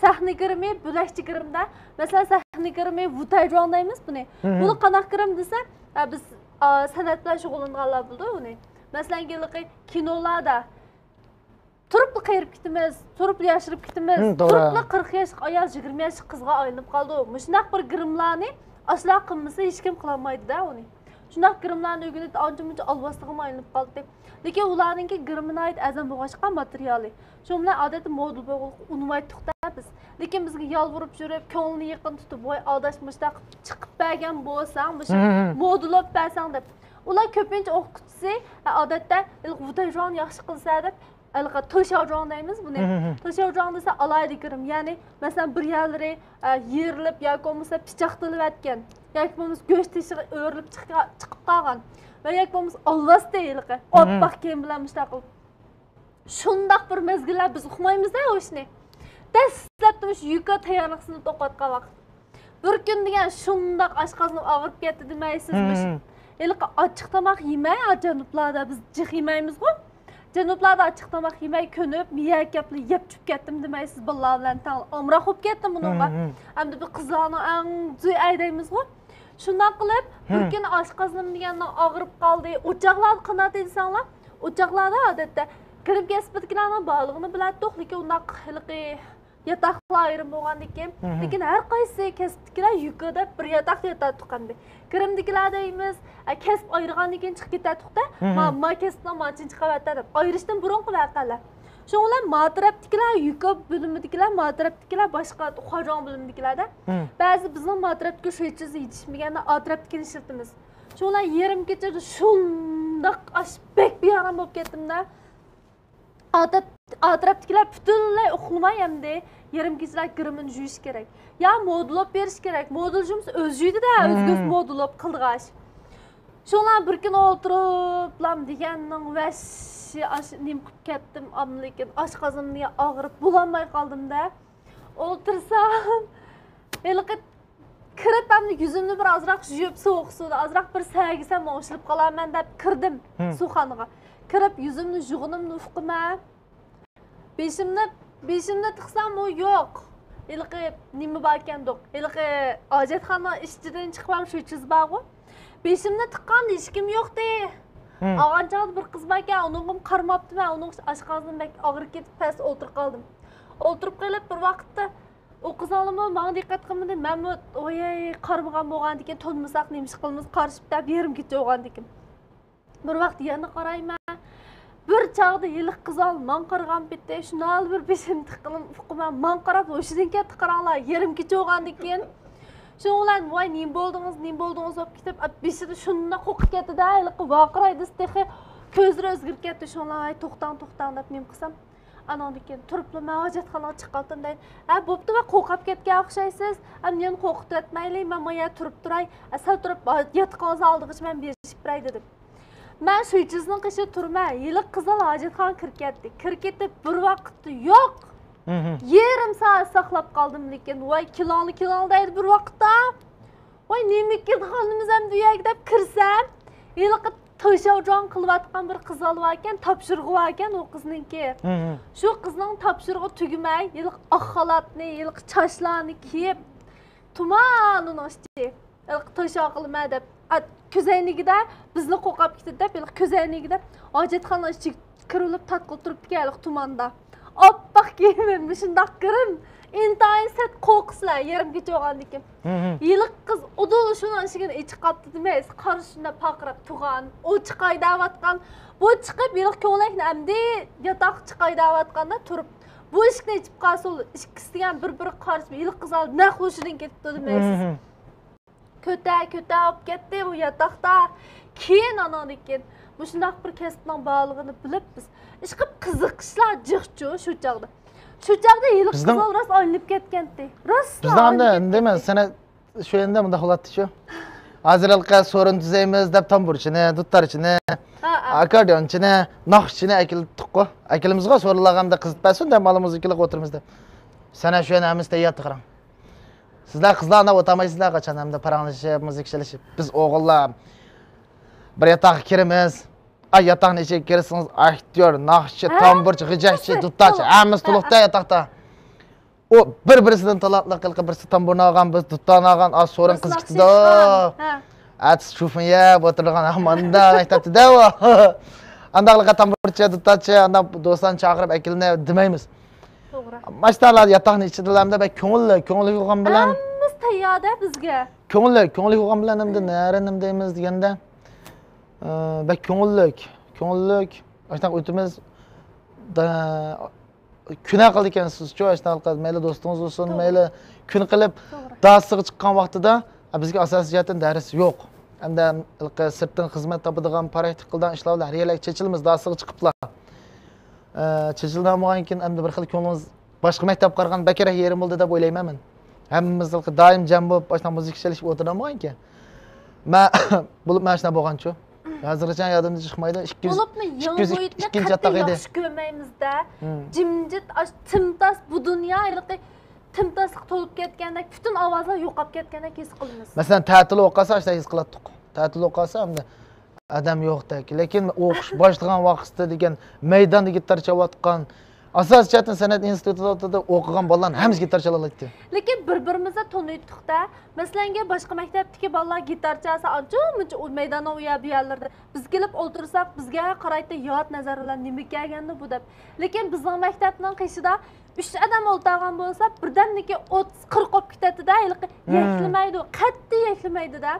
Sahna grimi, bo'lakchi grimda, masalan sahna grimi vutayjon deymiz buni. Buni qanday grim desa, biz san'at bilan shug'ullanganlar bo'ldi uni. Masalan, kinolarda turib qayirib ketimiz, turib yashirib ketimiz, turib 40 yoshlik ayol 20 yoshlik qizga aylanib qoldi. Shunday bir grimlarni asla qilmasa hech kim qila olmaydi-da uni. Shunday grimlarni o'rganib ancha-muncha alvoslig'im aylanib qoldi. Lekin ularningki grimga oid azam bo'lgan materiali. Shu bilan odatda modul bo'lib unmaydiq-da biz. Lekin bizga yolvorib yurib, ko'ngilni yaqin tutib, voy adashmishda chiqib bergan bo'lsang, o'sha modulab bersang deb. Ular ko'pincha o'qituvchi odatda vutayjon yaxshi qilsa deb to'shavjon deymiz buni. To'shavjon desa alaydi grim, ya'ni masalan bir yerlari yerilib yoki bo'lmasa pichoq tilayotgan, yoki bo'lmasa go'sht teshig'i o'rilib chiqib qolgan va yoki bo'lmasa olvos deyilqi, oppoq kiyim bilan mushtaqil. Shundaq bir mezgillar biz uxmaymiz-da o'shni. Dastlabda o'sha yuka tayyorliqsini to'qotgan vaqt. Bir kun degan shundaq oshqoznim og'rib ketdi demaysizmi? İlk açık tamaq yemey, Janublarda biz cıx yemeymiz mi? Janublarda açık tamaq yemey könüp, miyək yaplı yep çüp getdim demeysiz billahi bilen tanıl. Amra hop getdim bununla. Hem de bir kızlarını en züy aydaymiz mi? Şundan qilib, bir gün aşqazım degenden ağırıp qaldı. Ocaqlar qanat edsanlar, ocaqlarda odatda kirib kesibdikilarning bağlığını bilatdiq, lekin unda qiliqi yataqlar ayrim bo'lgandan keyin, lekin har qaysi kesibdikilar yukida bir yataq yotadiqanda. Kirimdikilar deymiz, kesib ayırgandan keyin chiqib ketadiqda, ma kesibdan machinchi qavatda deb ayirishdan burunqi voqealar. Şoňlar matrapdikilar yuka bölümüdikilar, matrapdikilar başqa xojon bölümüdikilarda. Ba'zi bizning matrapga şeýçiz yetişmegende atrapdikini işletimiz. Şoňlar yerim kechada şundaq aşbek bir aram bolup ketdim-de. Atrapdikilar butunlay uxlamay hamda yerim kechalar girimini juyish kerak. Ya modulab berish kerak. Modulcumuz özüydi-de, özgöz modulab qildigaş. Şoňlar bir gün oturup lam degenning vaş nim qilib ketdim, lekin oshqozimga og'rib bulanmay qoldim-da. O'tirsam, eliqib kirib hamda yuzimni bir ozroq yuvib sovuq suvda ozroq bir sagisam o'shilib qolaman deb kirdim suvxonaga. Kirib yuzimni yug'inimni ufqima. Beshimni tiqsam o yo'q. Eliqib nima bor ekan-doq. Eliqib hojatxona ishchidan chiqib ham shu chizbag'u. Beshimni tiqqan hech kim yo'q-da. Ağancağız bir kız baka, onun qarmaptı ve onun aşqazım bek ağır ketip pes oturup kaldım. Oturup kalıp bir vakitte o kız alımı bana dikkat qilmadi. Men bu oyay qarmıgan bolgan diken tonmasaq nemish qilimiz qarışıp da berim ketib olgan diken. Bir vaqt yana qarayman. Bir çağda yiliq kız al man qargan bitdi. Şunal bir besim tiqilib uquma man qarab o'shidan ketib qaranglar yerim ketib olgan diken. Şoňlar vay nim boldunuz op ketip besidi şunda qoqib ketdi-da, iliq vaqiraydi stehi ko'zlari o'zgarib ketdi. Şoňlar ay to'xtan deb nim qilsam, anan diken turibla men hojatxonaga chiqaldim deydi. Ha, bo'pti va qo'qib ketgan o'xshaysiz. Men qo'qib etmayli, men moya turib turay. Sal turib yotqoz oldig'ich men berishib biray dedim. Men shu chizning qishi turma, iliq qizil hojatxonaga kirib ketdi. Bir vaqtda yo'q. Yerim saat saqlab qaldım lekin voy kilonli deydi bir vaqtda. Voy nima qilganimiz ham duyaga deb kirsam, iliq to'shavjon qilayotgan bir qiz olib ekan, topshirig'i bor ekan o qizninki. Shu qizning topshirig'i tugmay, iliq oq xalatni, iliq chashlarni kiyib, tumanini ochdi. Iliq to'shav qilma deb, ko'zaynigida bizni qo'qab ketdi deb, iliq ko'zaynigida hojatxona ichiga kirilib tatqil turibdi iliq tumanda. Oppoq kiyimim, shundoq kirim. Intayin set qo'qislar yerim ketib olgandan keyin. Yiliq qiz udul shundan ishigini ichi qatdi demaysiz, qarshida paqirab turgan, o chiqay davatgan. Bu chiqib yiliq ko'ylakni amdi yotoq chiqay davatganda turib, bu ishni ichib qolsa, ikkisi ham bir-biri qarshi yiliq qiz olib naq hushidan ketdi demaysiz. Köta olib ketdi bu yotoqda. Keyin anan ekan. Bu shundoq bir kasbning bağlığını bilib biz ishqib qiziqishlar jiqchu shu chaqda. Shu chaqda yiliq qizil ras olinib ketgandi. Rost. Bizda ham nima sana shu endi bunda holatdi shu. Hozirlikqa so'rin tuzaymiz deb tamburchini, duttarchini, akordionchini, naqshchini akildiq-ku. Akilimizga so'rinlaganida qizitpasin deb malimizni ikilib o'tirmiz deb. Sana shu namizda yatqiram. Sizlar qizlarni o'tamaysizlar qachon hamda paranglashib, muzik chalishib. Biz o'g'illar bir yataqqa kiramiz. Ay yatağın içine girirsiniz, aktyor, naqshchi, tamburchi, g'ijakchi, duttachi, hammasi to'liqda yataqda. O bir-birisidan talaqli qilib, birisi tamburni olgan, biz duttani olgan, az so'rin qiz ketdi-da. At shufnya o'tirgan amanda maktabda o. Andaqliga tamburchi, duttachi, anda do'stlarni chaqirib akilni demaymiz. To'g'ri. Mashtalar yataqni ichidalamda va ko'ngilli bo'lgan bilan hammasi tayyorda bizga. Ko'ngilli bo'lgan bilan hamda narinim deymiz deganda ve ko'ngillik ashtaqa o'timiz kuna qildi ekansiz-ku, ashtaqa mayli do'stingiz bo'lsin, mayli kun qilib darsga chiqqan vaqtida bizga asosiy jihatdan dars yo'q. Hamda sirtdan xizmat topadigan praktik qilgan ishlarlar real chechilmiz darsga chiqiblar. Chechildan bo'lgan keyin hamda bir xil ko'nglimiz boshqa maktab qaragan bakara yerim bo'ldi deb o'ylayman men. Hammamiz doim jam bo'lib ashtaqa muzik chalishib o'tiramiz ekan. Men bo'lib mana shunday bo'lgan-ku. Hozircha yodimdan chiqmaydi. 200 yataq edi. Yaxshi ko'rmaymizda. Jimjit, timtas bu dunyo iliqi timtasliq to'lib ketganda, butun ovozlar yo'qolib ketganda his qilamiz. Masalan, ta'til o'qasa ashta his qiladiq. ta'til o'qasa hamda adam yo'qdek. Lekin o'qish boshlagan vaqtda degan maydonda gitar chalayotgan asos chatin san'at institutida o'qigan bolalar hammasi gitar chala oladi. Lekin bir-birimizni taniydik-da. Masalan, boshqa maktabdagi bolalar gitar chalsa, ancha-muncha maydonda uya bu yerlarda biz kelib o'tirsak, bizga qaraydi yot nazar bilan nima kelgandi bu deb. Lekin bizning maktabning qishida 3 adam o'ltirgan bo'lsa, birdamniki 30-40 olib ketadi-da, yaklamaydi, qattiq yaklamaydi-da.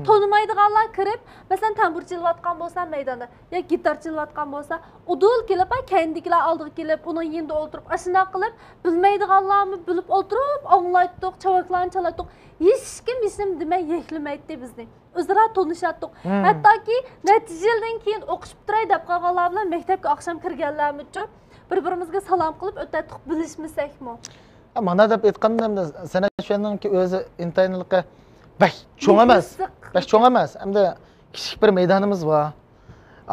Tanımaydiganlar kirib, masalan, tambur çalayotgan bo'lsa maydonda, yo gitar çalayotgan bo'lsa, udul kelib, kendikilar oldiga kelib, uning yonida o'tirib, ashuna qilib, bilmaydiganlarni bilib o'tirib, anglaydik, chavaklarni chalaydik. Hech kim ism demay yaklamaydi bizni. O'zaro tanishdik. Hattoki natijadan keyin o'qish bitiray deb qolganlar bilan maktabga oqshom kirganlarimiz uchun bir-birimizga salom qilib o'tadik, bilishmasakmi? Mana deb aytganda san'at fanninki o'zi internetga bak cho'ng emas. Bak cho'ng emas. Hamda kichik bir maydonimiz bor.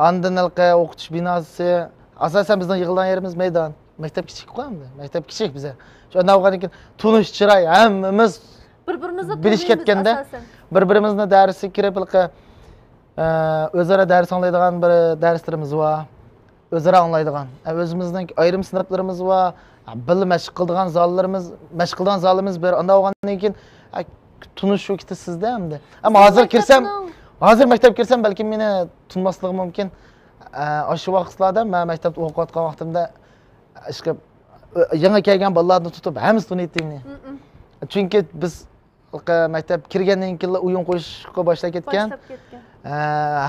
Andinilqa o'qitish binosi, asosan bizning yig'ilgan yerimiz maydon. Maktab kichik-ku hamda. Maktab kichik biza. Shundan o'qigandan to'nish chiroy hammamiz bir-birimizni bilish ketganda bir-birimizni darsiga kirib o'zaro dars anglaydigan bir darslarimiz bor. O'zaro anglaydigan. O'zimizning ayrim sinflarimiz bor. Bil mashq qiladigan zallarimiz, mashq qiladigan zalimiz bir. Unda o'qigandan keyin tunish shu kiti sizda hamda. Ammo hozir maktab kirsam balki meni tunmasligim mumkin. O'sha vaqtlarda men maktabda o'qiyotgan vaqtimda ishqib yangi kelgan bolalarni tutib hammasi tunaydim. Chunki biz maktab kirgandan keyin o'yin qo'yishga boshlab ketgan.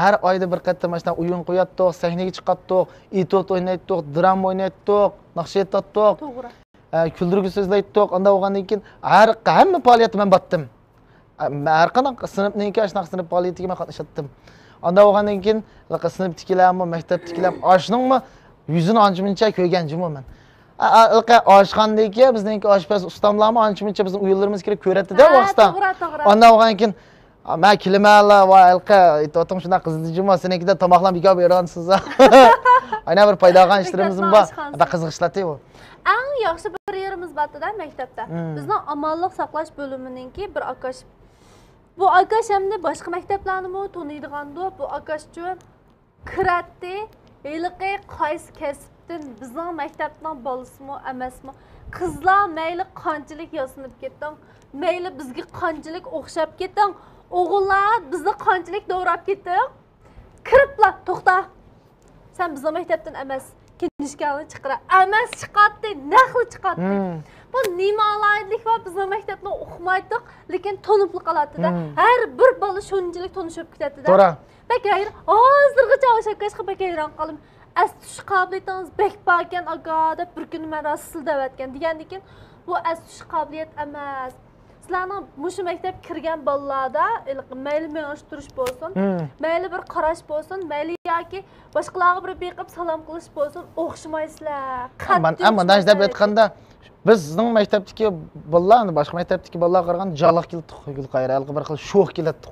Har oyda bir qator mashina o'yin qo'yatdik, sahnaga chiqatdik, etot o'ynaydik, drama o'ynaydik, naqsh aytdik. To'g'ri. Kuldirgi so'zlaydik. Unda o'qigandan keyin hamma faoliyatga men batdim. Har qanaqa sinfniki ashnaqa sinf faoliyatiga men qatnashdim. Unda o'qigandan keyin sinfdagilarmi, maktabdagilar oshningmi yuzini ancha-muncha ko'rgan jumuman. Oshxondan keyin bizningki oshpaz ustamlarmi ancha-muncha bizning uylarimiz kirib ko'ratdi-da vaqtda. Unda o'qigandan keyin men kelimalar va alqa aytdim shunda qizijima senikida tomoqlar bekor berasiz. Aynan bir foydalangan ishlarimiz bor. Va qiziqishlatdi bu. Eng yaxshi bir yerimiz bor-da maktabda. Bizning amonlik saqlash bo'limininki bir akash. Bu akash hamda boshqa maktablarni taniydiganda bu akashchi kiratdi. Heliqi qaysi kasbdan bizning maktabdan bolasimi, emasmi? Qizlar mayli qanchalik yosinib ketding, mayli bizga qanchalik o'xshab ketding, o'g'illar bizni qanchalik do'rab ketding. Kiribla, to'xta. Sen bizning maktabdan emas. Kinishkanini chiqara. Emas chiqatdi, naqli chiqatdi. Bu nima alaylik va bizning maktabda o'qimaydik, lekin tonibli qoladi-da. Har bir bola shunchalik tonishib ketadi-da. To'g'ri. Bak hayır, hozirgacha o'sha qashqa bak hayron qoldim. As-tush qobiliyatingiz bek bor ekan aga deb bir kun men rasul davatgan degandan keyin bu as-tush qobiliyat emas. Sizlarning mushu maktab kirgan bolalarda mayli me'oshtirish bo'lsin, mayli bir qarash bo'lsin, mayli yoki boshqalarga bir beqib salom qilish bo'lsin, o'xshaysizlar. Ammo deb aytganda bizning maktabdagi bolalarni boshqa maktabdagi bolalarga qaraganda jaliq keldi, qayra bir xil sho'x keladi.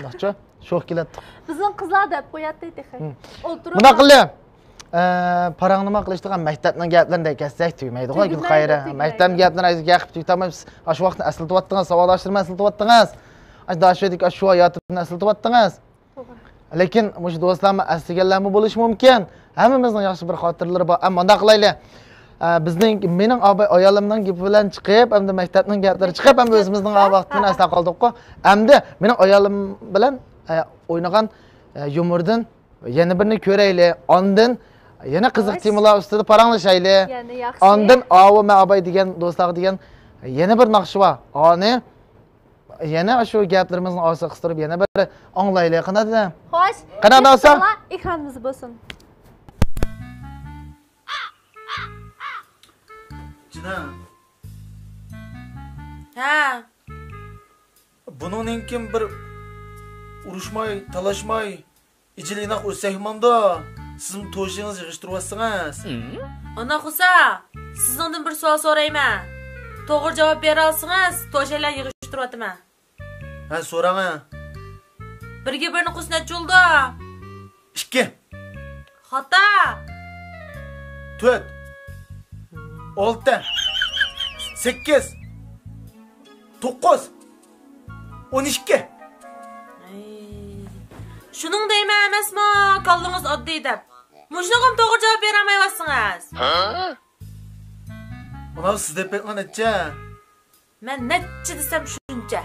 Naqcha sho'x keladi. Bizning qizlar deb qo'yadi deydi. O'tirib. Buna qilib parang nima qilishdigan maktabning gaplarini kessak tugmaydi qo'y qayra. Maktab gaplarini gaqib tugtamamiz. Shu vaqtni aslatib savolashtirma aslatib Dashodik shu hayotni aslatib Lekin mush do'stlarimiz asliganlarmi bo'lishi mumkin. Hammamizning yaxshi bir xotiralari bor. Ammo unda qilaylik. Bizning mening ayolimning gapi bilan chiqib, hamda maktabning gaplari chiqib, ham o'zimizning vaqtini asla qoldik-ku. Hamda mening ayolim bilan o'ynagan yumurdan yana birini ko'raylik. Ondan yana qiziq temalar ustida paranglashaylik. Yani yaxshi. Ondan avu ma abay degan do'stlar degan yana bir naqshi bor. Oni yana shu gaplarimizni osa qistirib yana bir anglaylik. Qanday? Xo'sh. Qanday bo'lsa? Ekranimiz bo'lsin. Canım. Ha. Buningkin bir urushmay, talashmay, ichilinak o'sakmanda sizning to'shingiz yig'ishtiryapsiz. Ana xusa, sizdan bir savol so'rayman. To'g'ri javob bera olsangiz, to'shalar yig'ishtiryapman. Ha, so'rang. Birga birni qusnat cho'ldi. 2. Xata. 4. 6. 8. 9. 12. Şunun deyme emasmi, kallınız oddiy deb. Muşnug'um to'g'ri javob bera olmayapsınız. Mana siz deb aytgan necha? Men nechi desam shuncha.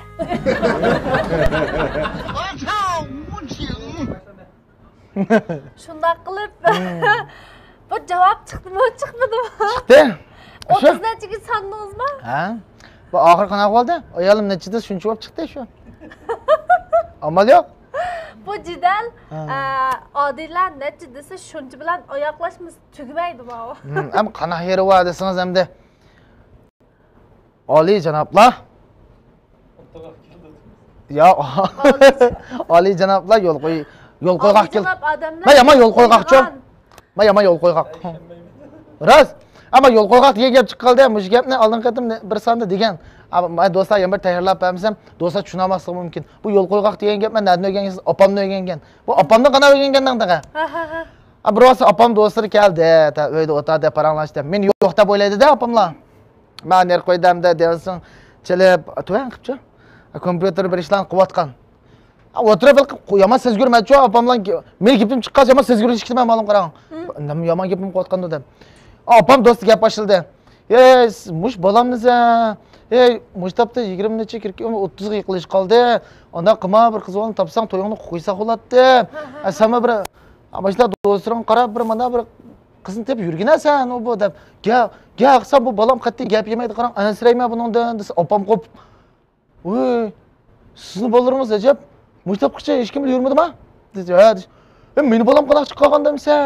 Shunday qilib bu javob chiqdimi, chiqmadimi? Chiqdi. 30 nechiga sandingizmi? Ha? Bu oxir qanaqa bo'ldi? Ayolim nechida shuncha bo'lib chiqdi shu. Amal yo'q. Bu jidal odillar nechi desa shuncha bilan oyoqlashimiz tugmaydi bu. Ham qanaqa yeri bor desangiz hamda. Oliy janoblar. Ya, oliy janoblar yo'l qo'yg'aq keldi. Men yomon yo'l qo'yg'aqchi. Men yomon yo'l qo'yg'aq. Rost. Ama yo'l qo'yg'aq degan gap chiqqaldi, mush gapni oldin qatim bir sonda degan. Men do'stlarim bir tayyorlab bersam, do'stlar tushunmasligi mumkin. Bu yo'l qo'yg'aq degan gap men nereden o'rgangansiz? Opamdan o'rgangan. Bu opamdan qana o'rgangandan daga. Biroz opam do'stlari keldi, uyda o'tirdi, paranglashdi. Men yo'q deb o'ylaydi-da opamlar. Men ner qo'ydimda dersin, chelib, to'yan qilibchi. Kompyuter bir ishlarni qilayotgan. O'tirib yomon sezgurmachi opamlar men gapim chiqqach yomon sezgurish hech nima ma'lum qarang. Yomon gapim qilayotganda deb. Opam do'sti gap boshladi. Ey, mush bolammiz a? Ey, mush topda 20 necha 30 ga yiqilish qoldi. Onda qilma bir qiz o'g'lini topsang to'yingni qo'ysa bo'laddi. Sama bir amashlar do'stlaring qarab bir mana bir qizni tep yurginasan u bu deb. Ga qilsam bu bolam qattiq gap yemaydi qarang. Anasirayma buningdan desa opam qo'p. Voy, sizni bolaringiz ajab. Mush topqicha hech kim yurmadimi? Dedi. Ha, meni bolam qanaq chiqib qolgandimsa?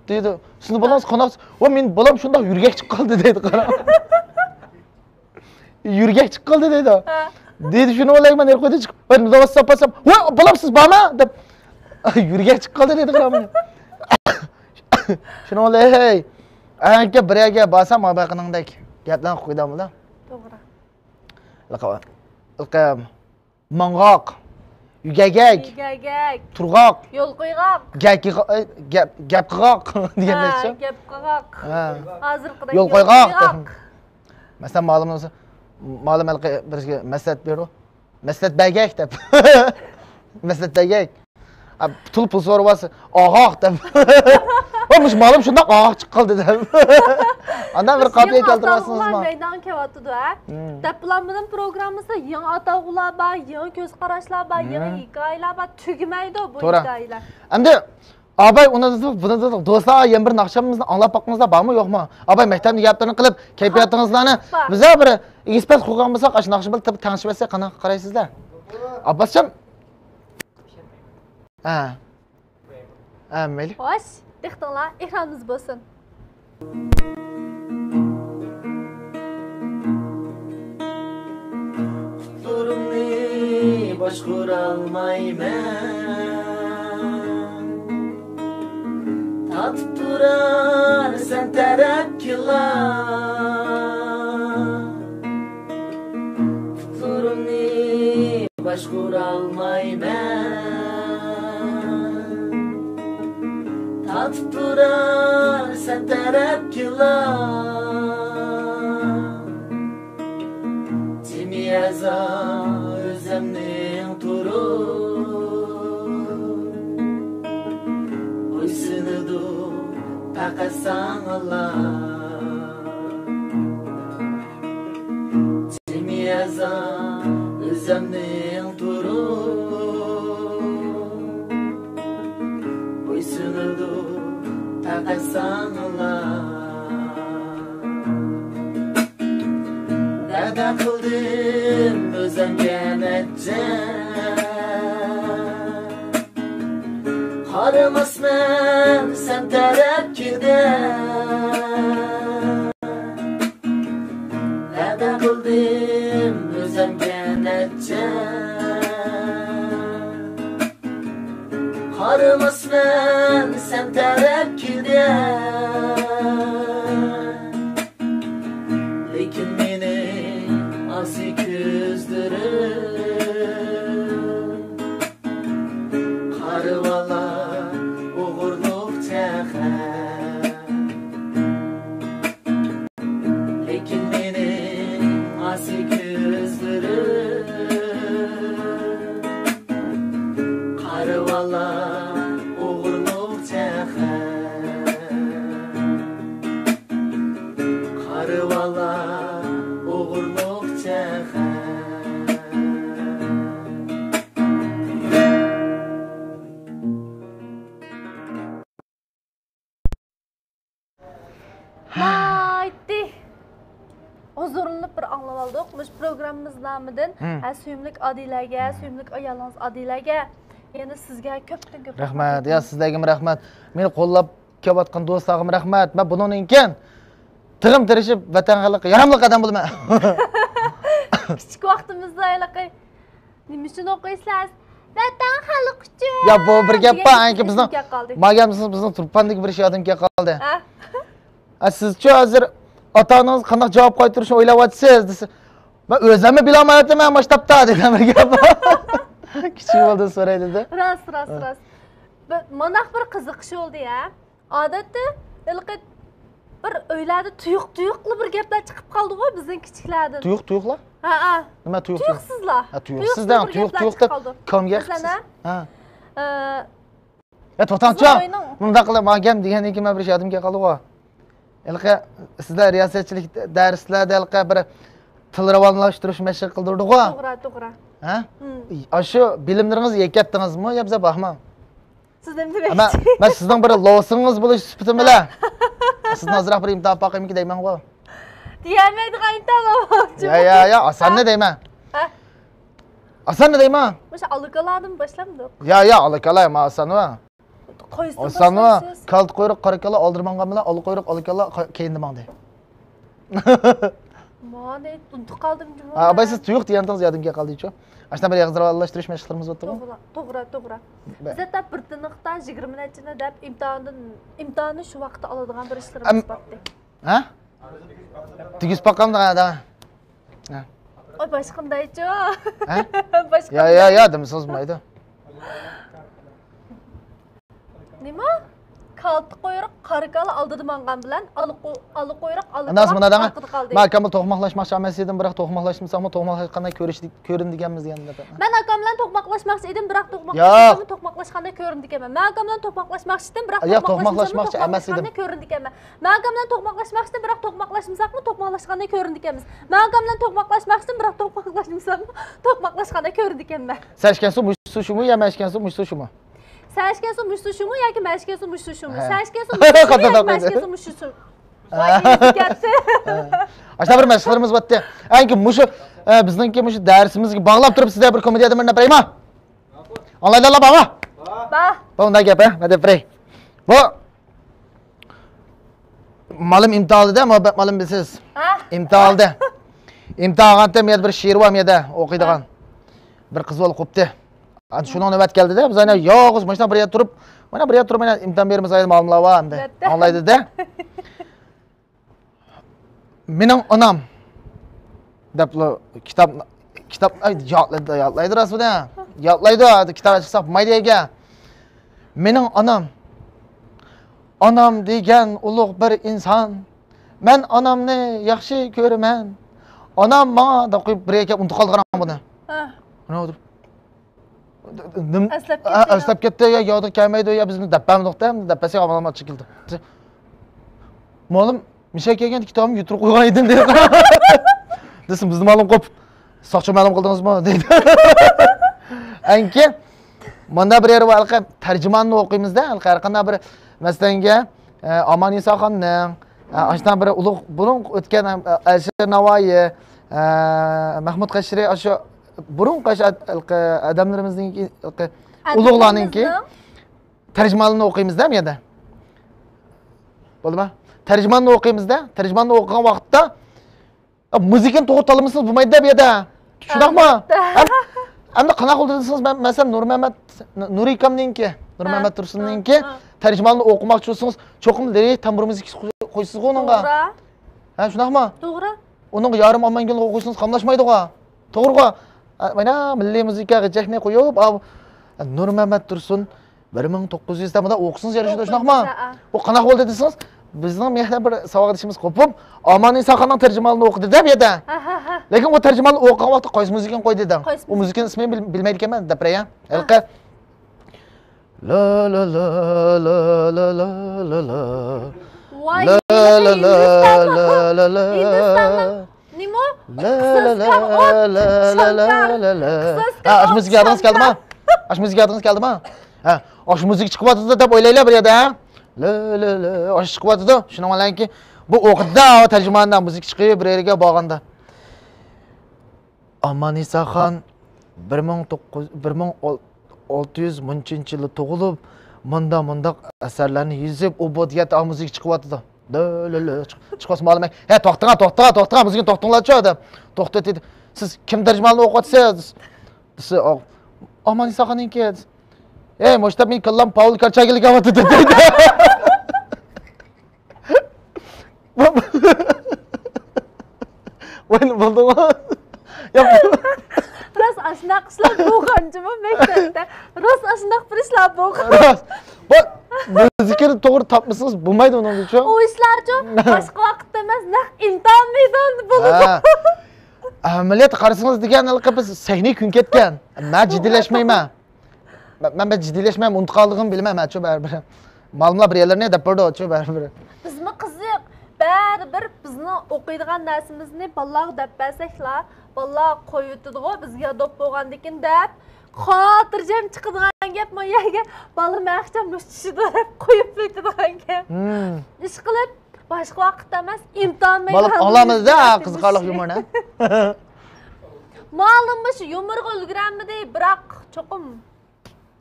Dedi. Sizni bolangiz qanaq? Va men bolam shundoq yurgak chiqib qoldi dedi qarang. Yurgak chiqib qoldi dedi. Dedi shuni o'ylayman, er qo'ydi chiqib. Men davosab pasam, "Voy, bolam siz bormi?" deb yurgak chiqib qoldi dedi qarang. Shuni o'ylay. Anka biraga borsam, mabaqiningdek gaplarni qo'ydamlar. To'g'ri. Ilqam. Mong'oq. Yugagak. Turg'oq. Yo'l qo'yg'oq. Gap qig'oq deganlarcha. Gap qig'oq. Hozirqidek yo'l qo'yg'oq. Masalan, ma'lum birga maslahat berdi. Maslahat bagak deb. Maslahat bagak. Pul so'rabasi, og'oq deb. O'mush ma'lum shundoq og'oq chiqib qoldi deb. Andan bir qopiya keltirasizmi? Maydon kelyapti-da. Daplanmadan programmasi yangi atog'lar bor, yangi ko'z qarashlar bor, yangi hikoyalar bor, tugmaydi bu hikoyalar. Endi Abay buni do'stlar yana bir naqshamimizni anglab boqqingizlar bormi yo'qmi? Abay maktabni gaplarni qilib, kayfiyatingizni biza bir ekspert qo'ygan bo'lsak, shu naqshni bilib tanishib olsak qanaqa qaraysizlar? Abbosjon. Mayli. Xo'sh, diqqatlar, ekraniz bo'lsin. Durumni boshqara olmayman. Tatib turar sen tarafkilar. Durumni boshqara olmayman. Tatib turar sen tarafkilar. Timiyaza özümning turib Uysinidu taqasan Allah. Timiyaza özümning turib Uysinidu taqasan Allah. Dada qildim o'zimga najjat. Qaramasman sen tarafkida. Dada qildim o'zimga najjat. Qaramasman sen tarafkida. Lekin meni asi ko'zdirim qarivala o'g'irliq chaqar. Lekin meni asi ko'zdirim qarivala programmamiz nomidan suyimlik Adilaga, suyimlik ayolimiz Adilaga, yana sizga ko'pdan ko'p rahmat. Ya sizlarga rahmat. Meni qo'llab kelayotgan do'stlarim rahmat. Men bundan keyin tig'im tirishib vatan xalqiga yaramli qadam bo'laman. Kichik vaqtimizda ayolaqay nima uchun o'qiysizlar? Vatan xalq uchun. Ya bu bir gap bor, anki bizning magamizning turpandagi bir ish yodimga qoldi. Siz-chi hozir ota-onangiz qanday javob qaytarishni o'ylayapsiz desa, men o'zimni bilolmayapman, maktabda degan bir gap bor. Kichik bo'ldi so'raydi-da. Rost. Mana bir qiziqish oldi-ya. Odatda ilqi bir o'ylarda tuyuqli bir gaplar chiqib qoldi-ku bizning kichiklardan. Tuyuqlar? Ha. Nima tuyuq? Tuyuqsizlar. Ha, tuyuqsizdan tuyuq deb komga Sana ha. Ya to'xtamchi. Bunda qilib magam degandan keyin men bir yodimga qoldi-ku. Ilqi sizlar riyosatchilik darslarda ilqi bir til ravonlashtirish mashq qildirdi-ku. To'g'ri. Ha? Shu bilimlaringiz yekatdingizmi yo biza baxman? Siz nima demoqchi? Men sizning bir losingiz bo'lish sifatim bilan sizni hozir bir imtihon paqimki deyman-ku. Diyolmaydigan imtihon olmoqchi. Ya, osanni deyman. Ha? Osanni deyman. O'sha alaqaladim boshlamdi. Ya, alaqalay, men osanmi? Qo'ysin. Osanmi? Kalt quyruq qarakala oldirmangan bilan ol quyruq alaqala keyin demangdi. Mana unutib qoldim jumla. Abay siz tuyuq degantingiz yodimga qoldi-ku. Ashna bir yig'izlashtirish mashqlarimiz o'tdi-ku. To'g'ri. Bizda bir tiniqdan 20 minutchini deb imtihonni shu vaqtda oladigan bir ishlarimiz bor-di. Ha? Tigiz paqamda qana. Ha. Oy boshqandaychi. Ha? Boshqa. Ya, demisiz mayda. Nima? Kaltı quyruq qarakala oldirmangan bilan alı quyruq Andas bundan men akamla to'qmoqlashmoqchi emas edim, biroq to'qmoqlashmasam, to'qmoqlashganday ko'rindiganmiz deganda. Men akam bilan to'qmoqlashmoqchi edim, biroq to'qmoqlashganda ko'rindiganman. Men akam bilan to'qmoqlashmoqchi edim, biroq to'qmoqlashmoqchi emas edim. Ko'rindiganman. Men akam bilan to'qmoqlashmoqchi edim, biroq to'qmoqlashmasakmi, to'qmoqlashganda ko'rindiganmiz. Men akam bilan to'qmoqlashmoqchi edim, biroq to'qmoqlashmasakmi, to'qmoqlashganda ko'rindiganman. Sashkansu mushsu shumi ya mashkansu mushsu shumi? Sashkansu mushsu shumi yoki mashkansu mushsu shumi? Sashkansu mushsu shumi. Ashna bir mashqlarimiz bo'tdi. Anki mushu bizningki mushu darsimizga bog'lab turib sizlar bir komediyada men naprayma. Onlaylar baba. Bu unda gap, men depray. Bu malim imtihonida, muhabbat malim bilsiz. Imtihonda. İmtihanda men bir she'r var meda o'qiydigan. Bir qiz bo'lib qopti. Ana shuni navbat keldi-da, biz ana yo'q, mana bir yerda turib, mana imtihon beramiz ayol ma'lumlar var endi. Anlaydi-da. Mening onam deb kitob yodlaydi rasmida. Yodlaydi, kitob chiqsa mayda ekan. Mening onam degan ulug' bir inson. Men onamni yaxshi ko'raman. Onam menga deb qo'yib bir ekan unutib qolgan buni. Mana o'tirib Aslab ketdi ya yo'q kelmaydi ya bizni dappamdiqda, dappasiga ma'lumot chiqildi. Ma'lum misha kelgan kitobimni yuturib qo'ygan edim dedi. Desin bizni ma'lum qilib, soqchi ma'lum qildingizmi dedi. Anki mana bir yer var, tarjimonni o'qiymiz-da, har qanday bir masalanga Aman Isoxonning, ashna bir ulug' burun o'tgan Alisher Navoiy, Mahmud Qashri o'sha burun adamlarimizning ulug'larninki tarjimonini o'qiymiz-da bu yerda. Bo'ldimi? Tarjimonini o'qiymiz-da. Tarjimonini o'qigan vaqtda muzikani to'xtatamisiz bo'lmaydi-da bu yerda. Shundaqmi? Endi qanaqa qildi desangiz, men masalan Nurikamninki, Nurmamat Tursunninki tarjimonini o'qimoqchi bo'lsangiz, cho'qim lirik tambur muzik qo'ysiz-ku uningga. To'g'ri. Ha, shundaqmi? To'g'ri. Uning yarim Amangul qo'ysangiz qamlashmaydi-ku. To'g'ri-ku? Mana milliy muzikaga jahni qo'yib, Nurmamat Tursun 1900 tamada o'qisingiz yarashadi shundaqmi? Bu qanaqa bo'ldi desangiz, bizning mehnat bir savodishimiz qo'pib, Aman Isoxonning tarjimonini o'qidi-da bu yerda. Lekin u tarjimonni o'qigan vaqtda qaysi muzikani qo'y dedim. U muzikani ismini bilmaydi ekanman, dapraya. Ilqa la la la la la la la la. Voy, la la la la la la. Nima? La la la la la la la. Ash musiqa yodingiz keldimi? Ash musiqa yodingiz keldimi? Ha, ash musiqa chiqyapti deb o'ylaylar bir yerda. La la la, ash chiqyapti. Shuni bilanki bu o'qida tarjimondan musiqa chiqib bir yerga borganda. Amanisaxon 1600-yili tug'ilib, mundaq asarlarni yozib, ubodiyat musiqa chiqyapti. Dölölö chiqas ma'lum. He, to'xtang, bizga to'xtinglar-chi deb. To'xta dedi. Siz kim tarjimonini o'qiyapsiz? Desa, Amanisaxonniki. Ey, mo'shtab men kallam Paul Karchagilik avati dedi. Voyni bo'ldimi? Ya Rost ashunaq ishlar bo'lganchimi maktabda? Rost ashunaq bir ishlar bo'lgan. Rost. Biznikini to'g'ri topmasangiz bo'lmaydi uning uchun. U ishlarchi boshqa vaqtda emas, naq imtihon maydonida bo'ladi. Amaliyot qarasangiz degan biz sahniy kun ketgan. Men jiddiylaşmayman. Men jiddiylaşmayman, unutib qoldig'im bilmayman, shu baribir. Ma'lumlar bir yerlarni deb berdi, baribir. Bizmi qiziq, baribir bizni o'qiydigan narsamizni bolalarga deb bersaklar, bolalar qo'yitdi-ku, bizga dop bo'lgandikin deb xotirjam chiqadigan gap moyaga bola maqcham mushishidi deb qo'yib qo'yadigan gap. Ish qilib boshqa vaqtda emas, imtihon maydonida. Bola olamizda qiziqarli yumorni. Ma'lummi shu yumorga ulguramidi, biroq cho'qim.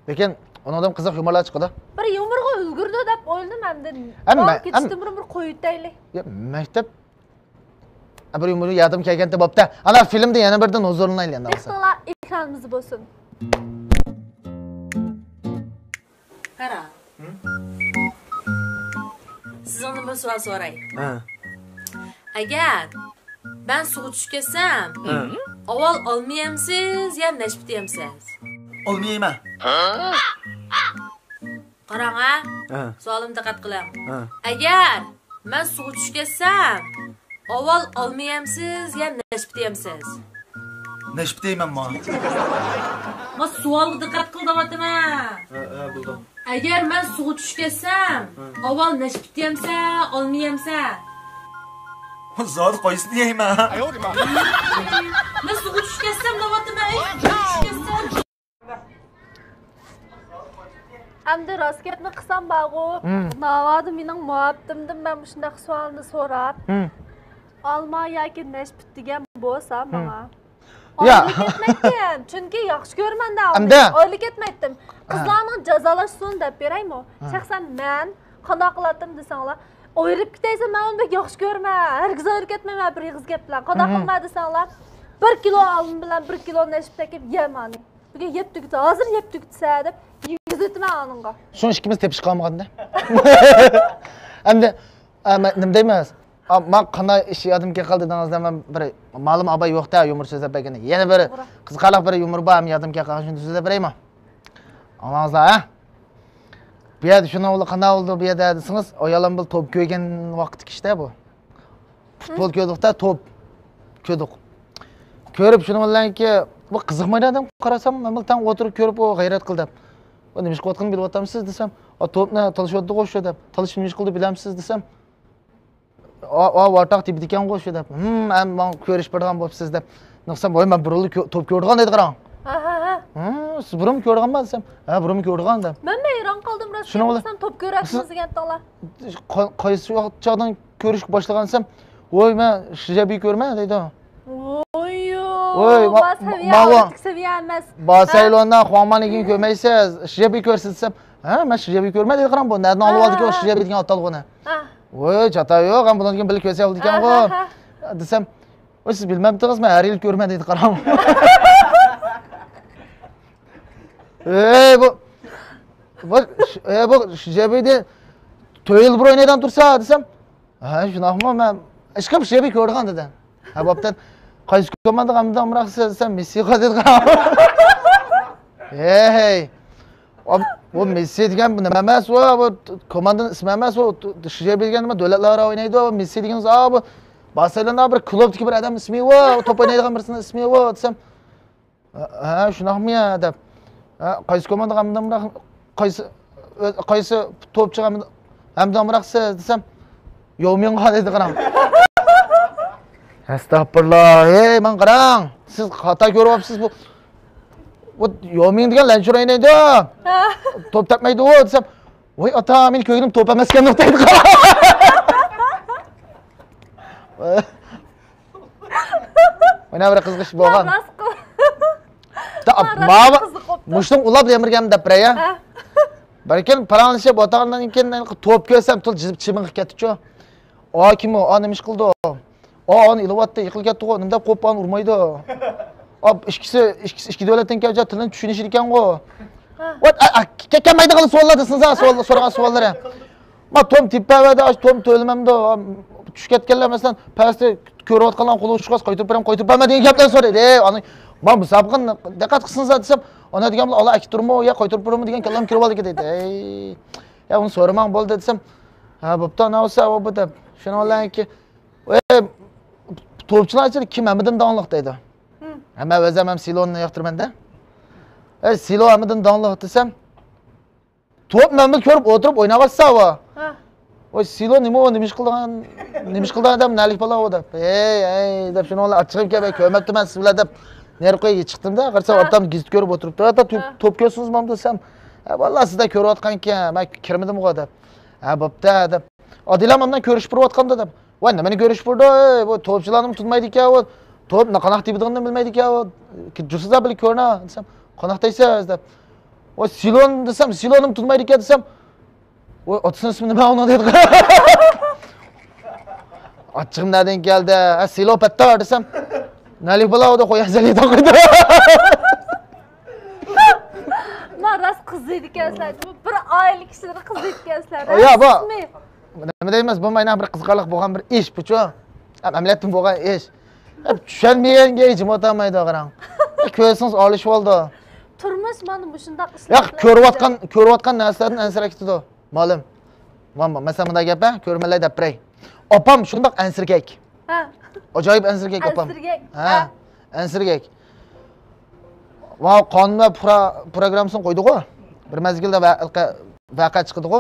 Lekin unodan qiziq yumorlar chiqdi. Bir yumorga ulgurdi deb o'yladim hamda. Ketishdim bir qo'yitaylik. Ya maktab bir yumorga yardım kelganda bo'pti. Ana filmda yana birdan huzurlanaylik endi. Ehtimol ekranimiz bo'lsin. Qara. Sizdan bir savol so'ray. Agar ben suv tushib ketsam, avval olmayamsiz, ya nashib deyamsiz? Olmayman. Qarang ha? Savolimga diqqat qiling. Agar men suv tushib ketsam, avval olmayamsiz, ya nashib deyamsiz? Nashib deyman men. Men savolga diqqat qildim. Bildim. Agar men suv tushib ketsam, avval nashib deyamsa, olmayamsa? Zod qo'ysin deyman. Men suv tushib ketsam, Hamda rost gapni qilsam bag'u, navodi mening muhabbatimdan men shunday savolni so'rab, olma yoki nashib degan bo'lsa menga. Oylik etmaydim, chunki yaxshi ko'rmanda oylik etmaydim. Qizlarning jazolashsin deb beraymi? Shaxsan men qanday qiladim desanglar, o'yrib ketaysa men uni yaxshi ko'rma, hargiz o'yrib ketmayman bir yig'iz gap bilan. Qanday qilma desanglar, 1 kilo olin bilan 1 kilo nashib tekib yemani. Bugun yeb tugdi, hozir yeb tugdisa deb yig'izitman onunga. Shuni ikkimiz tepish qolmaganda. Endi nima deymiz? Men qanday ish yodimga qoldi dedingizda men bir ma'lum abay yo'qda yumor so'zlab bergan. Yana bir qiziqarli bir yumor bor, yodimga qolgan shuni so'zlab beraymi? Anlaysizlar, ha? Bu yerda shuni o'g'li qanday oldi bu yerda desangiz, oyalam bil to'p ko'ygan vaqt ishda bu. Futbol ko'rdikda to'p ko'rdik. Ko'rib shuni bilanki bu qiziqmaydi dedim, qarasam men tan o'tirib ko'rib o g'ayrat qildim. Bu nima ish qilayotganini bilib o'tamsiz desam, o to'pni talishayotdi o'sha deb. Talishni ish qildi bilamsiz desam, o'rtoq tibdi ekan o'sha deb. Men ko'rish birgan bo'libsiz deb. Noqsam voy men burulni to'p ko'rgan edi qarang. Siz burun ko'rganmi desam, ha burun ko'rgan deb. Men hayron qoldim rasman to'p ko'rasiz degan tog'lar. Qaysi vaqtdan ko'rish boshlagansam, voy men shijabi ko'rman deydi. Voy, seviye emas. Barcelona'dan Xuanmanigini ko'rmaysiz, shijabi ko'rsiz desam, ha men shijabi ko'rman deydi qarang bu. Nerdan olib oldik o shijabi degan atalg'ini? Voy, chata yo'q, men bundan keyin bilib ko'rsa bo'ldi ekan-ku. Desam, voy siz bilmabdingiz, men har yil ko'rman deydi qarang. Bu shijabida to'yil bir o'ynaydan tursa desam, ha shunaqmi men ishqib shijabi ko'rgan dedi. Ha bo'pdan qaysi komanda g'amdan muraqsiz desam, Messi dedi qarang. Hey. Bu Messi degan bu nima emas, bu komandaning ismi emas, u shijabi degan nima davlatlararo o'ynaydi, bu Messi degan bu Barcelona bir klubdagi bir odam ismi bu, to'p o'ynaydigan birisining ismi bu desam, ha shunaqmi deb. Qaysi komanda g'amdan muraq qaysi to'pchi g'amdan muraqsiz desam, yo'q men dedi qarang. Astagfirullah, ey men qarang, siz xato ko'ryapsiz bu. Bu yo'q men degan lanchur o'ynaydi. To'p topmaydi u desam, voy ota men ko'nglim to'p emas ekan deydi qarang. Mana bir qizg'ish bo'lgan. Mama Mushtum ulab demirgam deb ya. Balkim paranlashib o'tgandan keyin to'p ko'rsam tul chiming ketdi-ku. O kim o? Nima ish qildi? Onu ilyapti, yiqilib ketdi-ku. Nima deb qo'pon urmaydi? Ikki davlatdan kelgan tilni tushunish ekan-ku. Kelmaydigan savollardasiz, so'ragan savollari. Ma tom tipavada, tom to'limamda tushib ketganlar masalan, pastda ko'rayotganlar qo'li ushqas qaytirib berma degan gaplar so'raydi. Ani men bu sabqin diqqat qilsangiz desam, ona deganlar Allah akib turmi, ya qaytirib berma degan kallam kirib oldi deydi. Ya uni so'ramang bo'ldi desam, ha bo'pti, ana o'sa bu deb. Shuni olanki, to'pchilar ichida kim hamidan donliq deydi. Hamma o'zim ham silonni yoqtirmanda. Silo hamidan donliq desam, to'p mamni ko'rib o'tirib o'ynayotsa va. Oy silo nima ish qilgan odam nalik bola u deb. Ey deb shuni olib chiqib kelib ko'rmabdiman sizlar deb nerqo'yga chiqdimda. Qarasa odam gizit ko'rib o'tiribdi. Hatta to'p ko'rsizmi desam, vallahi sizlar ko'rayotgan ekan, men kirmadim u deb. Ha bo'pti deb. Odillar mendan ko'rishib turayotganda deb. Voy nimani ko'rishib turdi? Bu to'pchilarni tutmaydi ekan u. To'p qanaq tibidini bilmaydi ekan u. Jursizlar bilib ko'rna desam, qanaqdaysiz deb. O silon desam, silonim tutmaydi ekan desam, o otisini ismini nima ona dedi. Ochig'imdan keldi. Silo pattar desam, nalik bola o'da qo'yazali to'qidi. Maras qiz edikansizlar. Bir oila kishilar qiz edikansizlar. Ya bu. Nima deymiz, bu mayna bir qiziqarli bo'lgan bir ish bu-chu. Amaliyotdan bo'lgan ish. Tushunmaganga hech o'tamaydi qarang. Ko'rsangiz olishib oldi. Turmush mana bu shunday ishlar. Yo'q, ko'rayotgan narsalarni ansiraktidi. Ma'lum. Mana masalan bunday gap, ko'rmalay deb turay. Opam shundoq ansirgak. Ha. Ajoyib ansirgak opam. Ha, ansirgak. Va qonun va programmasini qo'ydi-ku. Bir mazgilda vaqa chiqdi-ku.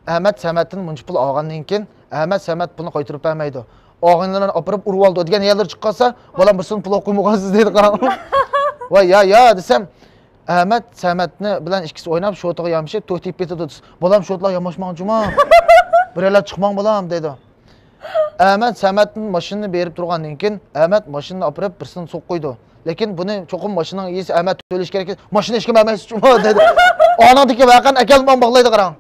Ahmad Samatning muncha pul olgandan keyin Ahmad Samat pulni qaytarib bermaydi. Og'inlarni opirib urib oldi degan yerlar chiqqansa, bolam bir so'm pul qo'ymagansiz deydi qarang. Voy ya desam, Ahmad Samatni bilan ikkisi o'ynab shotiga yamshib to'tib ketdi. Bolam shotlar yamashmoqchimi? Birlar chiqmang bolam dedi. Ahmad Samatning mashinani berib turgandan keyin Ahmad mashinani opirib birsini so'q qo'ydi. Lekin buni cho'qim mashinaning egasi Ahmad to'lish kerak. Mashina ishga bermaysiz-chimi dedi. Onadiki vaqan akalmon bog'laydi qarang.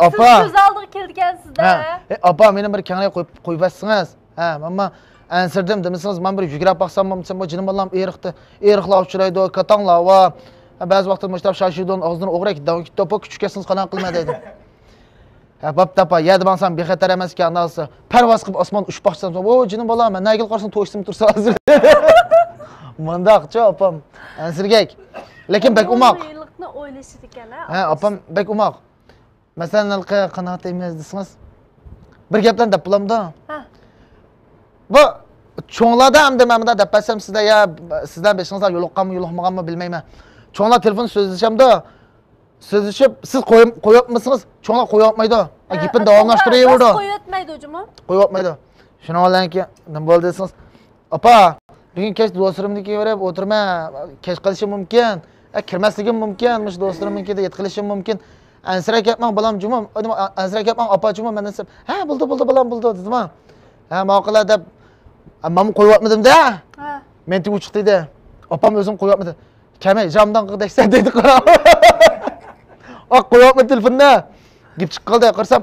Opa. Siz ko'z oldiga kelgansizda. Opa, meni bir kangray qo'yib bersangiz. Ha, mamma ansirdim demisiniz, men bir yugurib baqsam, bu jinim bolam eriqlar uchraydi, katanglar va ba'zi vaqtda mushtab shashidon og'zini o'g'rak to'pa kuchukasiniz qanaqa qilma dedi. Ha, baptapa, yadi bansam bexatar emas ekan, anasi parvoz qilib osmon uchib boqsam, o jinim bolam, men nagil qarsin to'yishim tursa hozir. Mundaqcha opam, ansirgak. Lekin bek umoq. Yillikni o'ylashir ekan, ha, opam bek umoq. Masalan, qanaqa emas desiniz. Bir gapdan deb bulamda. Ha. Bu cho'nglarda ham demamda deb pasam sizlar ya sizlar beshingizlar yo'liqqanmi, yo'liqmaganmi bilmayman. Cho'nglar telefon so'zlashamda so'zlashib siz qo'yapmisiz? Cho'nglar qo'yapmaydi. Gapini davomlashtiraveradi. Qo'yatmaydi o'jimi? Qo'yapmaydi. Shuni olanki nima bo'ldi desiniz? Opa, bugun kech do'stlarimniki berib o'tirma, kech qilishim mumkin. Kirmasligim mumkin, mush do'stlarimnikida yetkilishim mumkin. Ansira ketmang bolam jumim. Ansira ketmang opa jumim men desam, ha bo'ldi bolam bo'ldi dedim. Ha, ma'qula deb ammam qo'yapmidim-da. Ha. Men tib chiqdi edi. Opam o'zim qo'yapmidi. Kamay jamdan qidaksan dedi qarab. Qo'yapmi telefonni. Gip chiqqalda qarsam,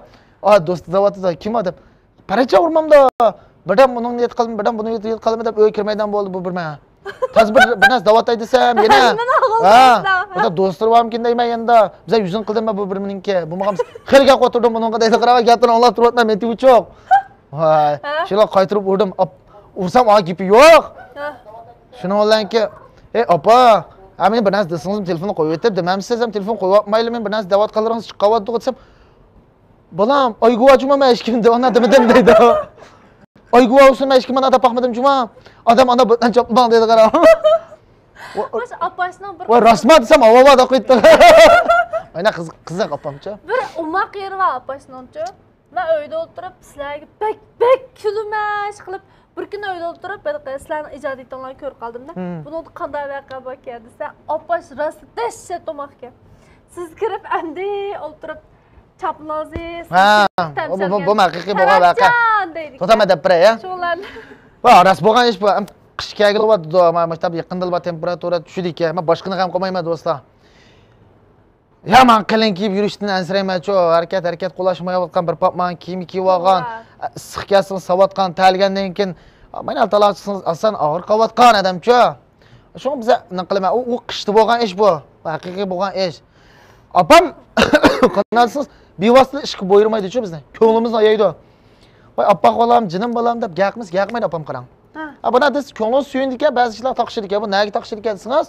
do'sti zavodida kim deb. Paracha urmamda. Birdan buni niyat qildim, birdan buni niyat qildim deb o'y kirmaydan bo'ldi bu birma. Taz bir nas davatay desam, yana. Ha, o'ta do'stlarim ham kindayman endi. Biz yuzin qildim bu birminingki. Bu maqam xirga qo'tirdim bunga deydi qarab, gapini anglab turibman, men tib cho'q. Voy, shunday qaytirib urdim. Ursam gipi yo'q. Shuni olanki, opa, men bir narsa desangiz telefonni qo'yib o'tib, demamsiz ham telefon qo'yapmayli, men bir narsa da'vat qildiringiz chiqyapti desam, bolam, oyguvachim hech kimda ona demidim deydi. Oyguvachim hech kim ona paqmadim juma. Odam ona bo'tdan chopmang dedi qarab. Mas opasining bir voy rasmat desam, avvada qo'ydi. Mana qiziq opamcha. Bir umoq yeri va opasining-chi. Men uyda o'tirib sizlarga bek kulmash qilib bir kun uyda o'tirib sizlarning ijodiyatinglarni ko'rib qoldim-da. Buni qanday voqea bo'lgan desa, opash rosti dahshat umoq ekan. Siz kirib andi o'tirib chapnozingiz, bu haqiqiy bo'lgan voqea. To'xtama deb turay, Shularni Va, ras bo'lgan ish bu. Qish kelgilibdi, mana shtab yaqinda temperatura tushdi ekan. Men boshqani ham qilmayman do'stlar. Yaman qalin kiyib yurishdan ansirayman-ku. Harakat qo'lashmayotgan bir papman kiyim kiyib olgan, issiqkasin savatgan, talgandan keyin mana altaloqsiz asan og'ir qavatgan odam-ku. Shuni biz nima qilaman? U qishda bo'lgan ish bu. Haqiqiy bo'lgan ish. Opam qanaqasiz bevosita ishga buyurmaydi-ku bizni. Ko'nglimiz oyaydi. Voy oppa xolam, jinim bolam deb gaqmaydi opam qarang. Buna biz ko'ngil suyundik ekan, ba'zi ishlar taqishir ekan. Bu nega taqishir ekan desangiz,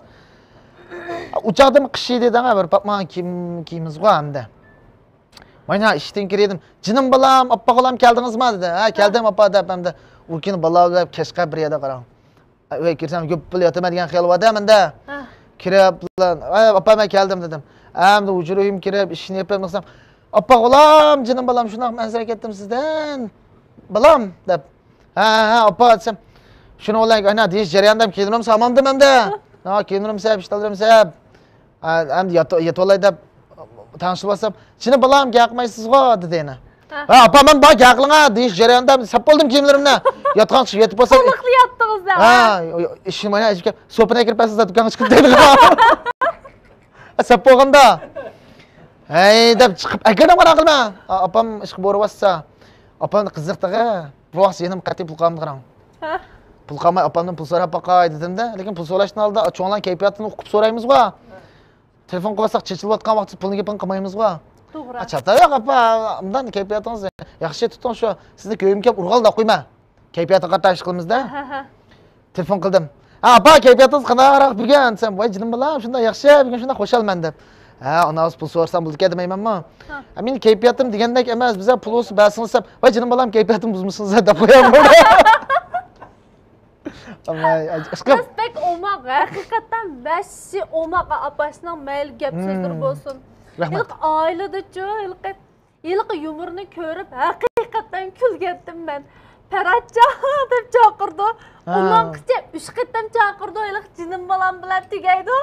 uchoqda qish deydigan bir papman kiyimiz bor hamda. Mana ishdan kirdim. Jinim bolam, oppa xolam keldingizmi dedi. Ha, keldim oppa deb hamda u kuni baloq deb kashqa bir yerda qarang. Voy kirsam ko'p pul yotaman xiyol bor hamda. Kirib, oppa men keldim dedim. Hamda ujurim kirib, ishni yapib qilsam, oppa xolam, jinim bolam shunaq manzara ketdim sizdan. Balam deb. Ha, oppa desam, shuni o'ylang, ana deyish jarayonda keldim, samondim hamda. Ha, keldim sab, ishtaldim sab. Hamda yetolay deb tanishib olsam, "Shuni balam gaqmaysiz-ku" dedi yana. Ha, oppa men bor gaqlinga deyish jarayonda sab bo'ldim kiyimlarimni. Yotgan chiqib yetib olsam, To'liqli yotdingiz-da. ha, ishim mana ishga sopina kirib pasizda do'konga chiqib dedi. Sab bo'lganda. Hey deb chiqib, "Akadan qana qilma." Opam ishga borib olsa, opam qiziqdi-ga. Ro'x yenim qatib pul qolmadi qarang. Pul qolmay opamdan pul so'rab boqay dedim-da, lekin pul so'rashdan oldin cho'nglan kayfiyatini o'qib so'raymiz-ku. Telefon qilsak chechilayotgan vaqtda pulni gapini qilmaymiz-ku. To'g'ri. Chata yo'q opa, undan kayfiyatingiz yaxshi tuting shu. Sizni ko'yim kelib urg'alda qo'yma. Kayfiyatga qarata ish qilamiz-da. Telefon qildim. Ha, opa, kayfiyatingiz qanaqaroq bilgan desam, "Voy jinim bilan shunda yaxshi, bugun shunda qo'shalman" deb. Ha, onamiz pul so'rasam bo'ldi demaymanmi? Men kayfiyatim degandek emas, bizlar pul o'sib basinsa, "Voy jinim bilan kayfiyatim buzmisiz" deb qo'yaman. Siz pek omaq, haqiqatan bashi omaq apasının mayli gap so'zlari bo'lsin. İlk ailada-chu, ilk yumurni ko'rib haqiqatan kulgandim men. Paratcha deb chaqirdi. Uloqcha 3 qatam chaqirdi, ilk jinim bilan tugaydi.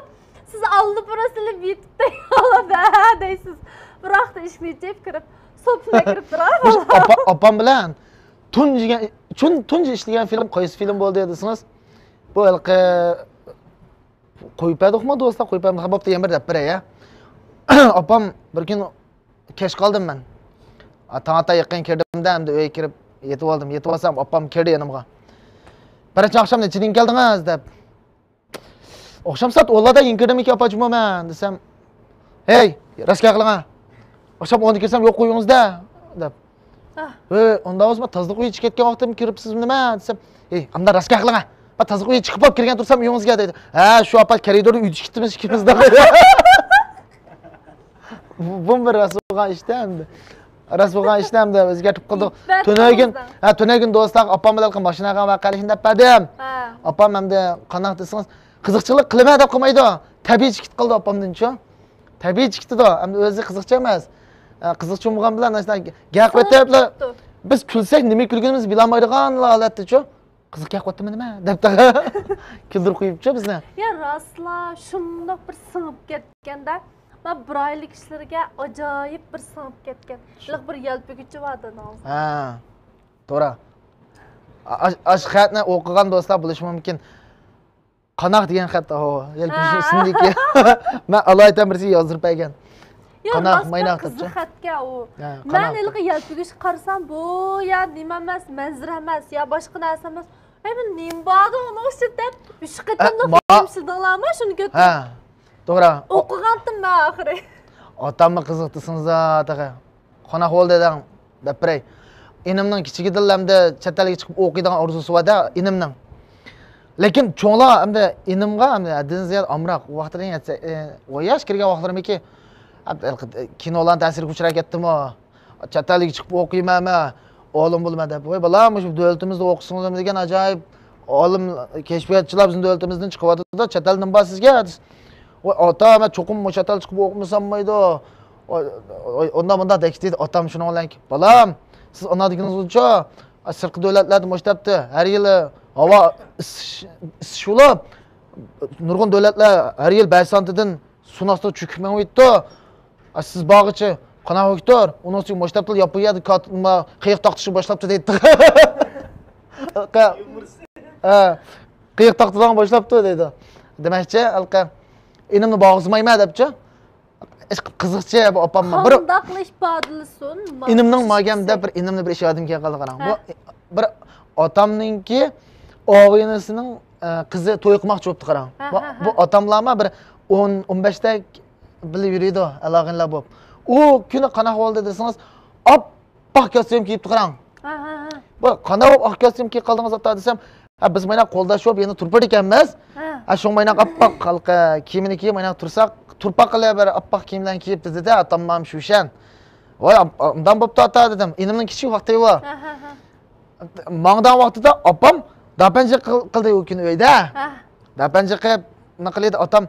Siz aldı burasını bitdi. Alada deysiz. Biroq da ishni jeb kirib, sopuna kirib turadi. Opam bilan tunji ishlagan film qaysi film bo'ldi desiniz? Bu ilqi qo'ypadikmi do'stlar, qo'ypamni xabobda ham bir deb biray ya. Opam bir kun kech qoldim men. Tongata yaqin kirdimda, hamda uyga kirib yetib oldim. Yetib olsam opam kirdi yanimga. Birinchi oqshomda chining keldingiz deb. Oqshom soat 10da yinkirdim-ki opachim men desam, "Hey, raska qiling. Oqshom 10da kirsam yo'q qo'yingizda" deb. Onda o'zim tozliq uyga chiqib ketgan vaqtim kiribsiz nima desam, "Ey, hamda raska qiling. Men tozliq uyga chiqib olib kirgan tursam uyingizga" dedi. "Ha, shu opa koridorda uyda chiqdimiz ikkimizda." Bu bir rasvogan ishdan. Rasvogan ishdan da o'zgartib qoldik. Tunagin do'stlar opam bilan mashinaga vaqalishni deb berdim. Opam hamda qanaq desangiz, qiziqchilik qilma deb qilmaydi. Tabiiy chiqib qoldi opamdan-chu. Tabiiy chiqdi-da, hamda o'zi qiziqchi emas. Qiziqchi bo'lgan bilan gap qaytiblar. Biz kulsak nima kulganimizni bilmaydigan holatda-chu. Qiziq gap qaytdimi nima deb kuldirib qo'yibchi bizni. Ya rasla shundoq bir singib ketganda, men bir oylik ishlarga ajoyib bir singib ketgan. Liq bir yalpiguchi vardi nozim. Ha. To'g'ri. Xatni o'qigan do'stlar bilishi mumkin. Qanaq degan xat yalpiguchi ismdiki. Men Allohdan birisi yozdirib bergan. Qanaq maynoq debchi. Xatga u. Men ilq yalpiguchi qarsam bu ya nima emas, manzara emas, ya boshqa narsa emas. Men nim bordi uni o'shitib, 3 qatamda qo'yimsidinglarmi shuni ko'tib. Ha. To'g'ri. O'qigandim men oxiri. Otamni qiziqdisiniz ataqa. Qanaq bo'ldi dedim deb biray. Inimning kichigida hamda chataliga chiqib o'qiydigan orzusi bor-da, inimning. Lekin cho'nglar hamda inimga hamda dinziyat amroq vaqtida o'yash kirgan vaqtlarimki kinolardan ta'sirga uchrab ketdimi? Chataliga chiqib o'qiymanmi? Olim bo'lma deb. Voy balam, shu davlatimizda o'qisingiz degan ajoyib olim kashfiyotchilar bizning davlatimizdan chiqyapti-da, chataldan bor sizga. Voy ota, men cho'qim chatal chiqib o'qimasam maydi. Ondan dekdi otam shuni olanki. Balam, siz ona deganingiz-cha, sirqi davlatlarda mo'shtabdi. Har yili havo isishulab, nurg'un davlatlar har yil 5 santidan sunasda cho'kib o'tdi. Siz bog'ichi qanaqa Viktor, uning mo'shtablar yapiyadi, qiyiq taqtishni boshlabdi deydi. qiyiq taqtidan boshlabdi deydi. Demakchi, alqa inimni bog'izmayman debchi. Qiziqchi bu opamma bir qandoq qilish ifodalasin. inimning magamda bir inimni bir ish yodimga qoldi qarang. Bu bir otamninki og'inisining qizi to'y qilmoqchi bo'libdi qarang. Bu otamlarma bir 10-15 ta bilib yuriydi alog'inlar bo'lib. U kuni qanaqa bo'ldi desangiz, oppoq kostyum kiyibdi qarang. Bu qanaqa oq kostyum kiyib qoldingiz ota desam, biz mana qo'ldashib yana turpar ekanmiz. Shu mana oppoq qalqa kiyimini kiyib mana tursak, turpa qilib bir oppoq kiyimdan kiyibdi dedi, otam ham shushan. Voy, undan bo'pti ota dedim. Inimning kichik vaqti bor. Mangdan vaqtida opam dapanji qildi u kuni uyda. Dapanji qilib nima qildi otam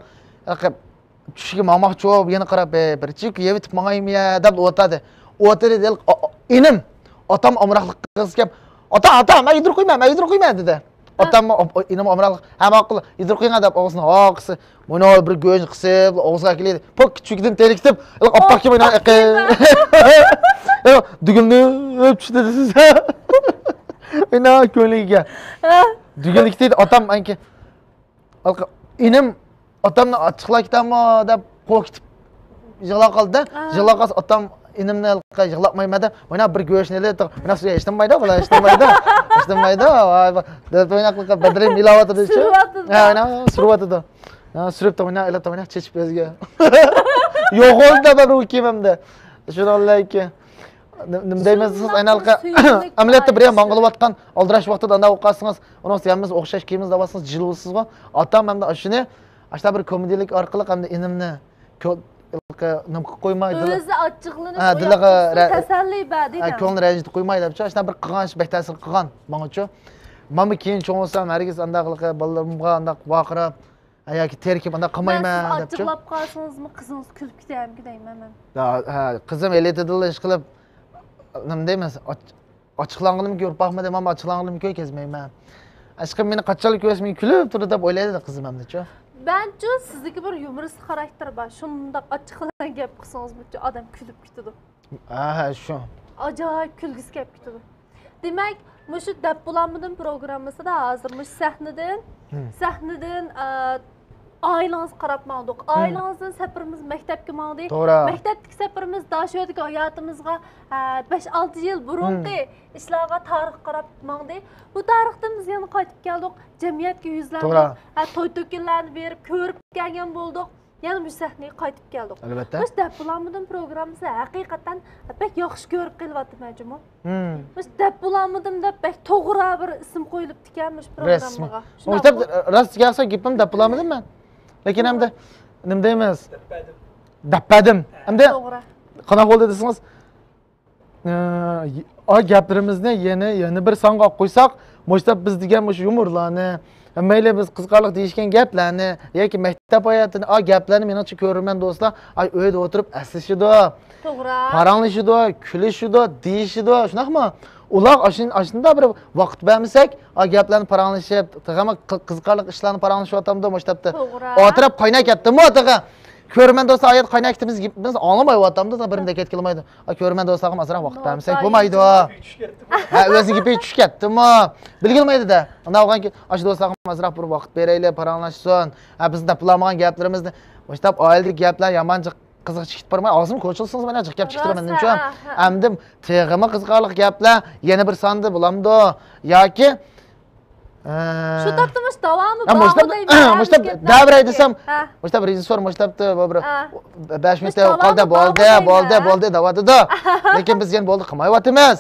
tushiga momoqchi bo'lib yana qarab bir chik yevitib mangaymiya deb o'tadi. O'tadi del inim otam omroqlik qiz kelib ota men yudur qo'yman dedi. Otam inim omroqlik hamma qil yudur qo'ying deb og'zini oqisi mana bir go'sht qisib og'ziga keladi. Pok kichikdan telikitib oppoq kiyim dugimni o'pishdi siz. Ina ko'ngliga. Dugunlik deydi otam anki inim otamni ochiqlakdanmi deb qo'rqitib yig'lab qoldi. Yig'lab qolsa otam inimni yig'latmayman deb mana bir go'shtni elib mana suya ishlanmaydi, bular ishlanmaydi. Deb o'ynaqliqqa badrim ilovati deychi. Mana survatida. Suribdi mana ilib mana chechib o'ziga. Yo'g'olda bir u kiyimimda. Shunollayki nima deymiz siz aynalqa amaliyotda bir ham mang'ilayotgan oldirash vaqtida anda o'qasingiz, uni o'zimiz o'xshash kiyimiz davasingiz jilvisiz-ku. Otam hamda shuni ashta bir komediyalik orqali hamda inimni nima qo'ymaydi. O'zi ochiqlanib tasalli berdi. Ko'ngli ranjitib qo'ymaydi deb ashta bir qilgan ish ta'sir qilgan menga-chi. Mana keyin cho'ng bo'lsam, hargiz andaqliqa bolalarimga andaq vaqirab yoki terkib anda qilmayman debchi. Ochiqlab qolsangizmi qizingiz kulib ketaymi deyman men. Ha, qizim elitidil ish qilib nima deymiz? Ochiqlanganimni ko'rib baxma demam, ochiqlanganimni ko'y kezmayman. Aşkım meni qachonlik ko'rsam kulib turdi deb o'ylaydi qizim hamda-chi. Bence sizdeki bir yumorist xarakter var. Şundan açıklanan gap qilsangiz bu adam kulib ketadi. Ha, shu. Acayip kulgisi kelib ketadi. Demak, mushu deb bulanmadim programmasida hozir mush sahnadan ailangiz qarab maqdiq. Ailangizdan safarimiz maktabga maqdiq. Maktabdagi safarimiz dashodagi hayotimizga 5-6 yil burungi ishlarga tarix qarab maqdiq. Bu tarixdan biz yana qaytib keldik. Jamiyatga yuzlandik. To'y to'kinlarni berib ko'rib kelgan bo'ldik. Yana bu sahnaga qaytib keldik. Albatta. Biz deb bulanmadim programmasi haqiqatan pek yaxshi ko'rib qelyapti majmu. Biz deb bulanmadim deb pek to'g'ri bir ism qo'yilibdi ekanmish programmaga. Maktab rost gapsa gapim deb bulanmadim men. Lekin hamda nima deymiz? Dappadim. Hamda qanaqa bo'ldi desangiz, gaplarimizni yana bir songa olib qo'ysak, mo'shtab biz degan mush yumorlarni, mayli biz qiziqarlik deyishgan gaplarni yoki maktab hayotini, gaplarni menimcha ko'raman do'stlar, uyda o'tirib aslashidi, to'g'ri, paranglashidi, kulishidi, deyishidi, shunaqmi? Ular ashunda bir vaqt bermasak, gaplarni paranglashib, tag'ama qiziqarlik ishlarni paranglashyotamda maktabda. O'tirib qaynab ketdimi o'taga? Ko'rman do'stlar, oyat qaynaktimiz biz anglamayaptamda, birinde ketkilamaydi. Ko'rman do'stlarim azroq vaqt bermasak bo'lmaydi. Ha, o'ziga pey tushib ketdimi? Bilgilmaydi-da. Unda olganki, ash do'stlarim azroq bir vaqt beraylik, paranglashsin. Bizda pulamagan gaplarimizni, maktab oiladagi gaplar yamanchi qiziq chiqib bormay, og'zim ko'chilsangiz mana chiqib chiqtiraman menimcha. Hamdim teg'ima qiziqarlik gaplar yana bir sonda bo'lamdi yoki shu toptimish davomi Maktab davray desam, maktab rejissor maktabda bir 5 minutda qoldi, bo'ldi, davatida. Lekin biz yana bo'ldi qilmayapmiz.